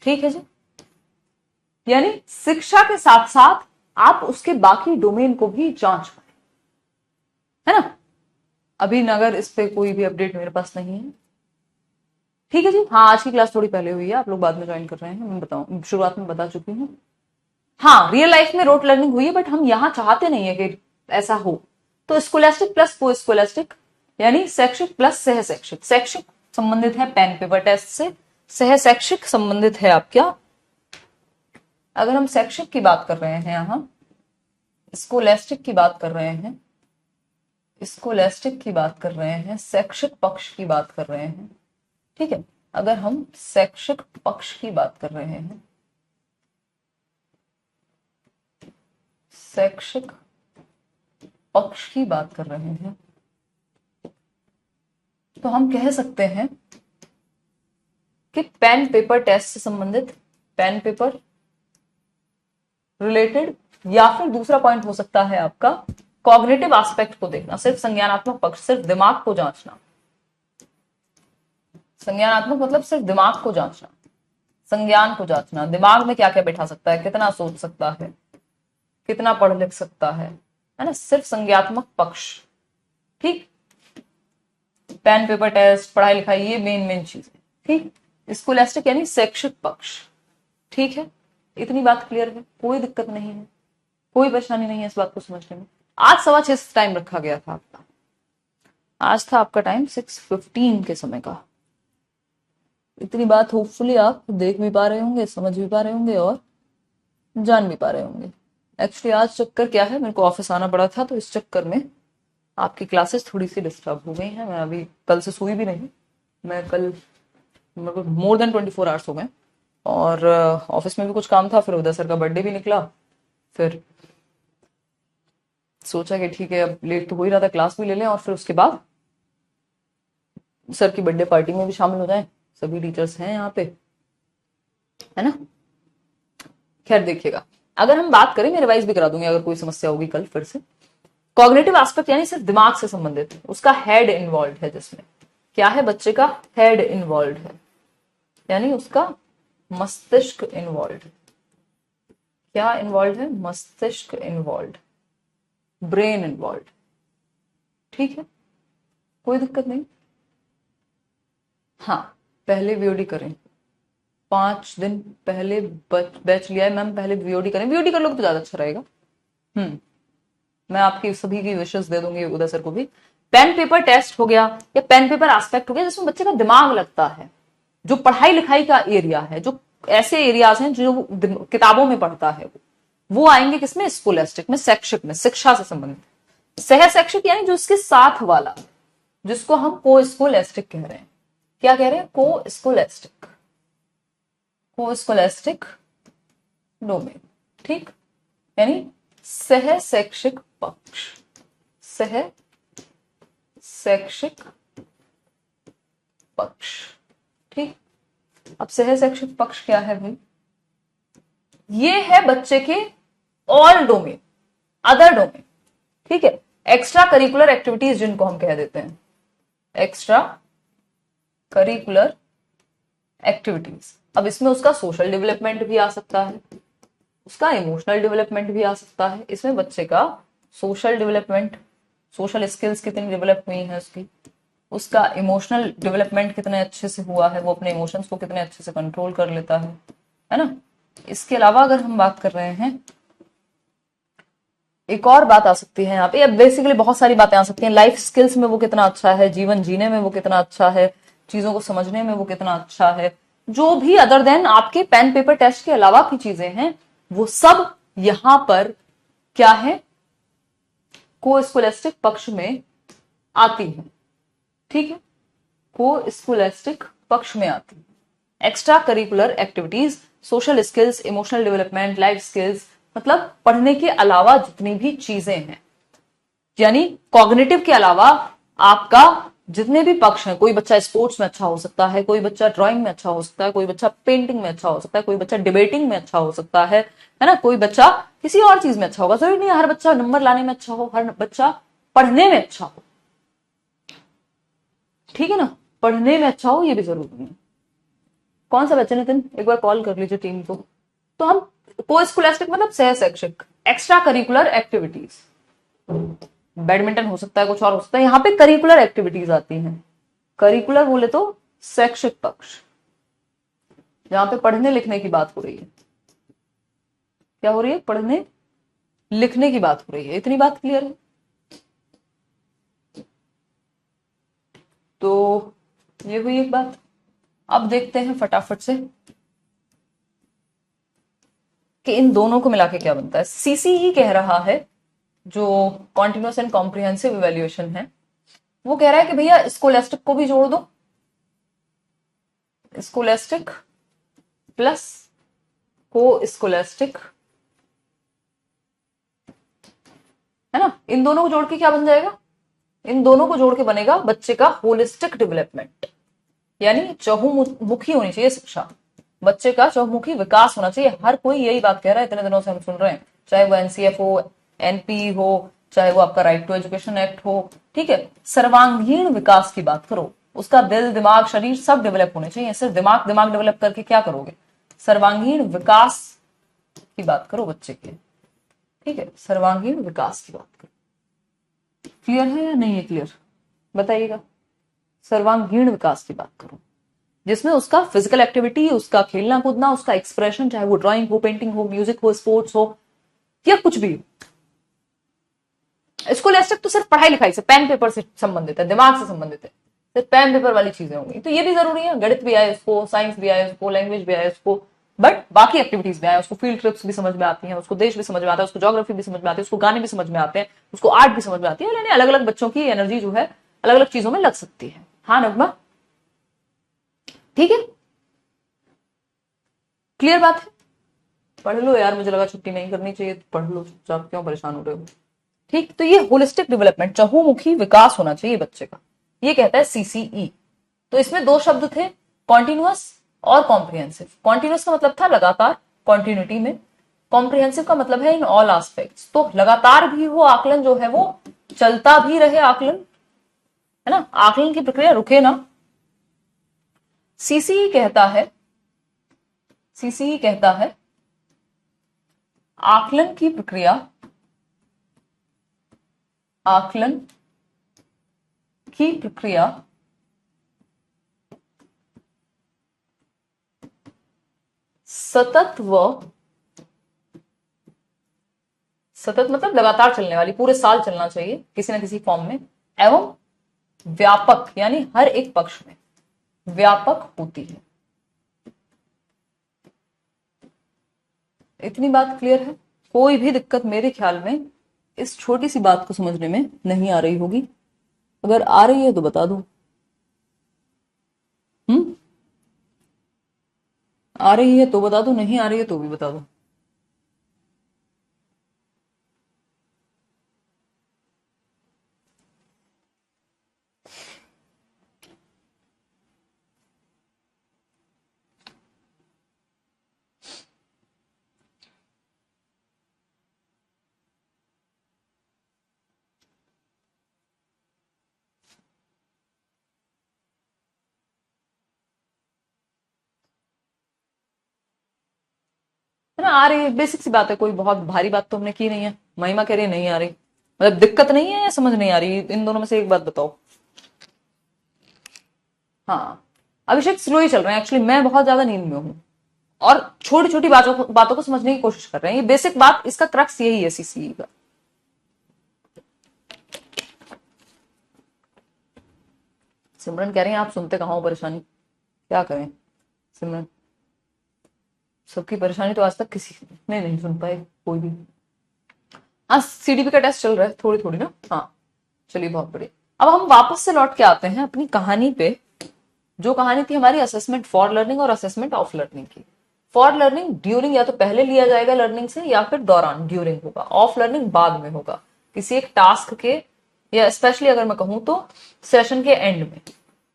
ठीक है जी? यानी शिक्षा के साथ साथ आप उसके बाकी डोमेन को भी जांच पाए, है ना? अभी नगर इस पे कोई भी अपडेट मेरे पास नहीं है, ठीक है जी? हाँ, आज की क्लास थोड़ी पहले हुई है, आप लोग बाद में ज्वाइन कर रहे हैं, मैं बताऊं, शुरुआत में बता चुकी हूँ। हाँ, रियल लाइफ में रोट लर्निंग हुई है, बट हम यहां चाहते नहीं है कि ऐसा हो। तो स्कोलेस्टिक प्लस को स्कोलेस्टिक, यानी शैक्षिक प्लस सह शैक्षिक। शैक्षिक संबंधित है पेन पेपर टेस्ट से, सह शैक्षिक संबंधित है आप क्या? अगर हम शैक्षिक की बात कर रहे हैं, यहां स्कोलेस्टिक की बात कर रहे हैं, स्कोलेस्टिक की बात कर रहे हैं, शैक्षिक पक्ष की बात कर रहे हैं, ठीक है? अगर हम शैक्षिक पक्ष की बात कर रहे हैं, शैक्षिक पक्ष की बात कर रहे हैं, तो हम कह सकते हैं कि पेन पेपर टेस्ट से संबंधित, पेन पेपर रिलेटेड, या फिर दूसरा पॉइंट हो सकता है आपका कॉग्निटिव एस्पेक्ट को देखना, सिर्फ संज्ञानात्मक पक्ष, सिर्फ दिमाग को जांचना। संज्ञानात्मक मतलब सिर्फ दिमाग को जांचना, संज्ञान को जांचना, दिमाग में क्या क्या बैठा सकता है, कितना सोच सकता है, कितना पढ़ लिख सकता है ना? सिर्फ संज्ञात्मक पक्ष, ठीक? पेन पेपर टेस्ट, पढ़ाई लिखाई, ये मेन चीज है, ठीक? स्कोलेस्टिक यानी शैक्षिक पक्ष, ठीक है? इतनी बात क्लियर है, कोई दिक्कत नहीं है, कोई परेशानी नहीं है इस बात को समझने में। आज 6:15 टाइम रखा गया था आपका, आज था आपका टाइम 6:15 के समय का। इतनी बात होपफुली आप देख भी पा रहे होंगे, समझ भी पा रहे होंगे और जान भी पा रहे होंगे। एक्चुअली आज चक्कर क्या है, मेरे को ऑफिस आना पड़ा था, तो इस चक्कर में आपकी क्लासेस थोड़ी सी डिस्टर्ब हो गई हैं। मैं अभी कल से सोई भी नहीं, मैं कल मेरे को मोर देन 24 आवर्स हो गए, और ऑफिस में भी कुछ काम था, फिर उदय सर का बर्थडे भी निकला, फिर सोचा कि ठीक है अब लेट तो हो ही रहा था, क्लास भी ले लें और फिर उसके बाद सर की बर्थडे पार्टी में भी शामिल हो जाएं, सभी टीचर्स हैं यहाँ पे, है ना। खैर देखिएगा, अगर हम बात करें, मैं रिवाइज भी करा दूंगी अगर कोई समस्या होगी कल फिर से। कॉग्निटिव एस्पेक्ट यानी सिर्फ दिमाग से संबंधित, उसका हेड इन्वॉल्व है, जिसमें क्या है, बच्चे का हेड इन्वॉल्व है, यानी उसका मस्तिष्क इन्वॉल्व। क्या इन्वॉल्व है, मस्तिष्क इन्वॉल्व, ब्रेन इन्वॉल्व। ठीक है, कोई दिक्कत नहीं। हाँ, पहले वीओडी करें, 5 दिन पहले बैच लिया है मैम, पहले वीओडी करें, वीओडी कर लोगे तो ज्यादा अच्छा रहेगा। मैं आपकी सभी की विशेष दे दूंगी उदय सर को भी। पेन पेपर टेस्ट हो गया या पेन पेपर एस्पेक्ट हो गया, जिसमें बच्चे का दिमाग लगता है, जो पढ़ाई लिखाई का एरिया है, जो ऐसे एरियाज हैं जो किताबों में पढ़ता है, वो आएंगे किसमें, स्कूलेस्टिक में, शैक्षिक में, शिक्षा से संबंधित। सह शैक्षिक यानी जो इसके साथ वाला, जिसको हम को स्कूलेस्टिक कह रहे हैं। क्या कह रहे हैं, को स्कूलेस्टिक, को स्कूलेस्टिक डोमेन। ठीक, यानी सह शैक्षिक पक्ष, सह शैक्षिक पक्ष। ठीक, अब सह शैक्षिक पक्ष क्या है भाई, ये है बच्चे के ऑल डोमेन, अदर डोमेन। ठीक है, एक्स्ट्रा करिकुलर एक्टिविटीज जिनको हम कह देते हैं, एक्स्ट्रा करिकुलर एक्टिविटीज। अब इसमें उसका सोशल डेवलपमेंट भी आ सकता है, उसका इमोशनल डेवलपमेंट भी आ सकता है। इसमें बच्चे का सोशल डेवलपमेंट, सोशल स्किल्स कितनी डेवलप हुई है उसकी, उसका इमोशनल डेवलपमेंट कितने अच्छे से हुआ है, वो अपने इमोशंस को कितने अच्छे से कंट्रोल कर लेता है ना। इसके अलावा अगर हम बात कर रहे हैं, एक और बात आ सकती है यहाँ पे, बेसिकली बहुत सारी बातें आ सकती हैं। लाइफ स्किल्स में वो कितना अच्छा है, जीवन जीने में वो कितना अच्छा है, चीजों को समझने में वो कितना अच्छा है, जो भी अदर देन आपके पेन पेपर टेस्ट के अलावा की चीजें हैं, वो सब यहां पर क्या है, को स्कूलेस्टिक पक्ष में आती है। ठीक है, को स्कूलेस्टिक पक्ष में आती है। Extra curricular activities, social skills, emotional development, life skills, मतलब पढ़ने के अलावा जितनी भी चीजें हैं, यानी कॉग्निटिव के अलावा आपका जितने भी पक्ष हैं। कोई बच्चा स्पोर्ट्स में अच्छा हो सकता है, कोई बच्चा ड्राइंग में अच्छा हो सकता है, कोई बच्चा पेंटिंग में अच्छा हो सकता है, कोई बच्चा डिबेटिंग में अच्छा हो सकता है ना, कोई बच्चा किसी और चीज में अच्छा होगा। जरूरी नहीं हर बच्चा नंबर लाने में अच्छा हो, हर बच्चा पढ़ने में अच्छा हो। ठीक है ना, पढ़ने में अच्छा हो ये भी जरूरी नहीं। कौन सा बच्चा, नितिन एक बार कॉल कर लीजिए टीम को। तो हम को स्कूलेस्टिक मतलब सह शैक्षिक, एक्स्ट्रा करिकुलर एक्टिविटीज, बैडमिंटन हो सकता है, कुछ और हो सकता है, यहाँ पे करिकुलर एक्टिविटीज आती हैं। करिकुलर बोले तो शैक्षिक पक्ष, जहां पे पढ़ने लिखने की बात हो रही है। क्या हो रही है, पढ़ने लिखने की बात हो रही है। इतनी बात क्लियर है। तो ये हुई एक बात। अब देखते हैं फटाफट से कि इन दोनों को मिला के क्या बनता है। सीसीई कह रहा है, जो कॉन्टिन्यूस एंड कॉम्प्रिहेंसिव इवेल्युएशन है, वो कह रहा है कि भैया स्कोलेस्टिक को भी जोड़ दो, स्कोलेस्टिक प्लस को स्कोलेस्टिक, है ना। इन दोनों को जोड़ के क्या बन जाएगा, इन दोनों को जोड़ के बनेगा बच्चे का होलिस्टिक डेवलपमेंट, यानी चहुमुखी होनी चाहिए शिक्षा, बच्चे का चहुमुखी विकास होना चाहिए। हर कोई यही बात कह रहा है, इतने दिनों से हम सुन रहे हैं, चाहे वो एनसीएफ हो, एनपी हो, चाहे वो आपका राइट टू एजुकेशन एक्ट हो। ठीक है, सर्वांगीण विकास की बात करो, उसका दिल दिमाग शरीर सब डेवलप होने चाहिए। सिर्फ दिमाग डेवलप करके क्या करोगे, सर्वांगीण विकास की बात करो बच्चे के। ठीक है, सर्वांगीण विकास की बात करो। क्लियर है या नहीं है, क्लियर बताइएगा। सर्वांगीण विकास की बात करो, जिसमें उसका फिजिकल एक्टिविटी, उसका खेलना कूदना, उसका एक्सप्रेशन, चाहे वो ड्राइंग हो, पेंटिंग हो, म्यूजिक हो, स्पोर्ट्स हो, या कुछ भी हो। स्कूलेस्टिक तो सिर्फ पढ़ाई लिखाई से, पेन पेपर से संबंधित है, दिमाग से संबंधित है, सिर्फ पेन पेपर वाली चीजें होंगी। तो ये भी जरूरी है, गणित भी आए उसको, साइंस भी आए उसको, लैंग्वेज भी आए उसको, बट बाकी एक्टिविटीज भी आए उसको, फील्ड ट्रिप्स भी समझ में आती हैं उसको, देश भी समझ में आता है उसको, ज्योग्राफी भी समझ में आती है उसको, गाने भी समझ में आते हैं उसको, आर्ट भी समझ में आती है। यानी अलग अलग बच्चों की एनर्जी जो है अलग अलग चीजों में लग सकती है। हाँ नगमा, ठीक है, क्लियर बात है। पढ़ लो यार, मुझे लगा छुट्टी नहीं करनी चाहिए, पढ़ लो चुपचाप, क्यों परेशान हो रहे हो। ठीक, तो ये होलिस्टिक डेवलपमेंट, चहुमुखी विकास होना चाहिए बच्चे का, ये कहता है सीसीई। तो इसमें दो शब्द थे, कॉन्टिन्यूअस और कॉम्प्रिहेंसिव। कॉन्टिन्यूअस का मतलब था लगातार, कॉन्टिन्यूटी में। कॉम्प्रिहेंसिव का मतलब है इन ऑल एस्पेक्ट्स। तो लगातार भी वो आकलन जो है वो चलता भी रहे आकलन, है ना, आकलन की प्रक्रिया रुके ना। सीसीई कहता है, सीसीई कहता है आकलन की प्रक्रिया, आकलन की प्रक्रिया सतत व, सतत मतलब लगातार चलने वाली, पूरे साल चलना चाहिए किसी ना किसी फॉर्म में, एवं व्यापक यानी हर एक पक्ष में व्यापक होती है। इतनी बात क्लियर है? कोई भी दिक्कत मेरे ख्याल में इस छोटी सी बात को समझने में नहीं आ रही होगी। अगर आ रही है तो बता दो। आ रही है तो बता दो, नहीं आ रही है तो भी बता दो। है ना, आ रही है, बेसिक सी बात है, कोई बहुत भारी बात तो हमने की नहीं है। महिमा कह रही है नहीं आ रही, मतलब दिक्कत नहीं है या समझ नहीं आ रही, इन दोनों में से एक बात बताओ। हाँ, अभिषेक स्लो ही चल रहे हैं एक्चुअली, मैं बहुत ज्यादा नींद में हूँ और छोटी छोटी बातों को समझने की कोशिश कर रहे हैं। ये बेसिक बात, इसका क्रक्स यही है सीसीई का। सिमरन कह रही हैं आप सुनते कहाँ हो, परेशानी क्या करें सिमरन, सबकी परेशानी तो आज तक किसी ने नहीं सुन पाए कोई भी। हाँ, सीडीपी का टेस्ट चल रहा है थोड़ी थोड़ी ना। हाँ चलिए, बहुत बढ़िया। अब हम वापस से लौट के आते हैं अपनी कहानी पे, जो कहानी थी हमारी असेसमेंट फॉर लर्निंग और असेसमेंट ऑफ लर्निंग की। फॉर लर्निंग ड्यूरिंग या तो पहले लिया जाएगा लर्निंग से, या फिर दौरान ड्यूरिंग होगा। ऑफ लर्निंग बाद में होगा, किसी एक टास्क के, या स्पेशली अगर मैं कहूं तो सेशन के एंड में,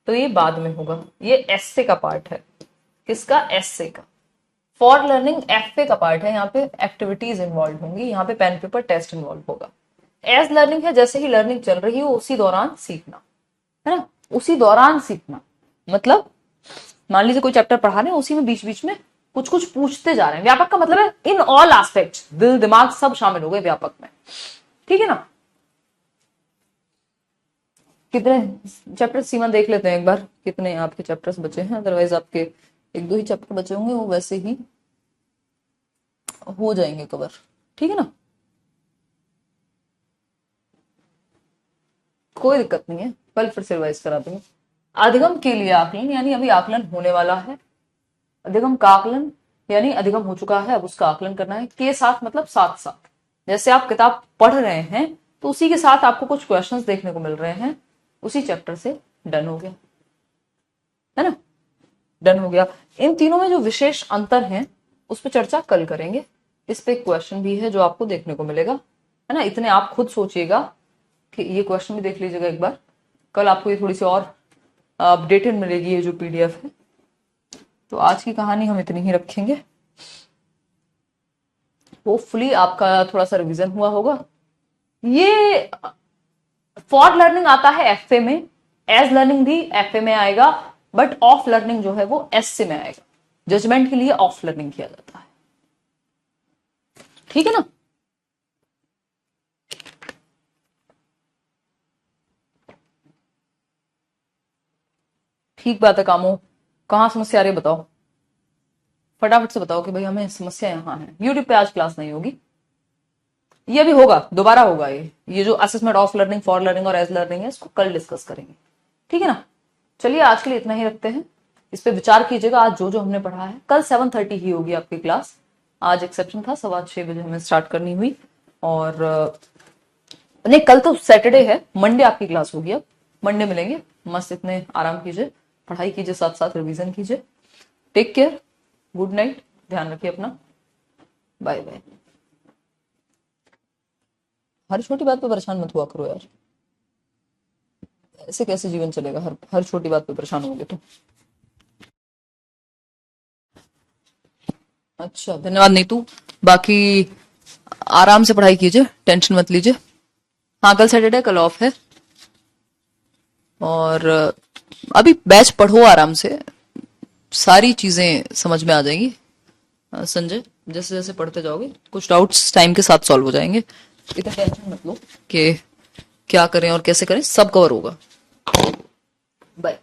तो ये बाद में होगा। ये एस्से का पार्ट है। किसका? एस्से का। फॉर लर्निंग एफए का पार्ट है, यहाँ पे एक्टिविटीज इन्वॉल्व होंगी, यहाँ पे पेन पेपर टेस्ट इन्वॉल्व होगा। एज लर्निंग है, जैसे ही लर्निंग चल रही हो उसी दौरान सीखना, है ना, उसी दौरान सीखना। मतलब मान लीजिए कोई चैप्टर पढ़ा रहे हैं, उसी में बीच बीच में कुछ कुछ पूछते जा रहे हैं। व्यापक का मतलब है इन ऑल एस्पेक्ट्स, दिल दिमाग सब शामिल हो गए व्यापक में, ठीक है ना। कितने चैप्टर सीमा देख लेते हैं एक बार, कितने आपके चैप्टर्स बचे हैं, अदरवाइज आपके एक दो ही चैप्टर बचे होंगे, वो वैसे ही हो जाएंगे कवर, ठीक है ना, कोई दिक्कत नहीं है, कल फिर से रिवाइज करा देंगे। अधिगम के लिए आकलन, यानी अभी आकलन होने वाला है। अधिगम का आकलन यानी अधिगम हो चुका है, अब उसका आकलन करना है। के साथ मतलब साथ साथ, जैसे आप किताब पढ़ रहे हैं तो उसी के साथ आपको कुछ क्वेश्चंस देखने को मिल रहे हैं, उसी चैप्टर से डन हो गया, है ना, डन हो गया। इन तीनों में जो विशेष अंतर है उस पर चर्चा कल करेंगे। इस पे एक क्वेश्चन भी है जो आपको देखने को मिलेगा, है ना, इतने आप खुद सोचिएगा कि ये क्वेश्चन भी देख लीजिएगा एक बार। कल आपको ये थोड़ी सी और अपडेटेड मिलेगी ये जो पीडीएफ है। तो आज की कहानी हम इतनी ही रखेंगे। होपफुली आपका थोड़ा सा रिवीजन हुआ होगा। ये फॉर लर्निंग आता है एफए में, एज लर्निंग भी एफए में आएगा, बट ऑफ लर्निंग जो है वो एसए में आएगा। जजमेंट के लिए ऑफ लर्निंग किया जाता है, ठीक है ना। ठीक बात है कामो, कहां समस्या आ रही है बताओ, फटाफट से बताओ कि भाई हमें समस्या यहां है। यूट्यूब पे आज क्लास नहीं होगी, ये भी होगा, दोबारा होगा। ये जो assessment of learning, for learning और एज लर्निंग है, इसको कल डिस्कस करेंगे, ठीक है ना। चलिए आज के लिए इतना ही रखते हैं, इस पे विचार कीजिएगा। आज जो जो हमने पढ़ा है, कल 7:30 ही होगी आपकी क्लास। आज एक्सेप्शन था, 6:15 हमें स्टार्ट करनी हुई। और नहीं, कल तो सैटरडे है, मंडे आपकी क्लास होगी। अब मंडे मिलेंगे, मस्त इतने आराम कीजिए, पढ़ाई कीजिए, साथ साथ रिवीजन कीजिए। टेक केयर, गुड नाइट, ध्यान रखिए अपना, बाय बाय। हर छोटी बात पे परेशान मत हुआ करो यार। ऐसे कैसे जीवन चलेगा, हर हर छोटी बात पे परेशान होगे तो। अच्छा, धन्यवाद नीतू। बाकी आराम से पढ़ाई कीजिए, टेंशन मत लीजिए। हाँ, कल सैटरडे, कल ऑफ है। और अभी बैच पढ़ो आराम से, सारी चीजें समझ में आ जाएंगी। संजय, जैसे जैसे पढ़ते जाओगे कुछ डाउट्स टाइम के साथ सॉल्व हो जाएंगे। इतना टेंशन मत लो कि क्या करें और कैसे करें, सब कवर होगा। बाय।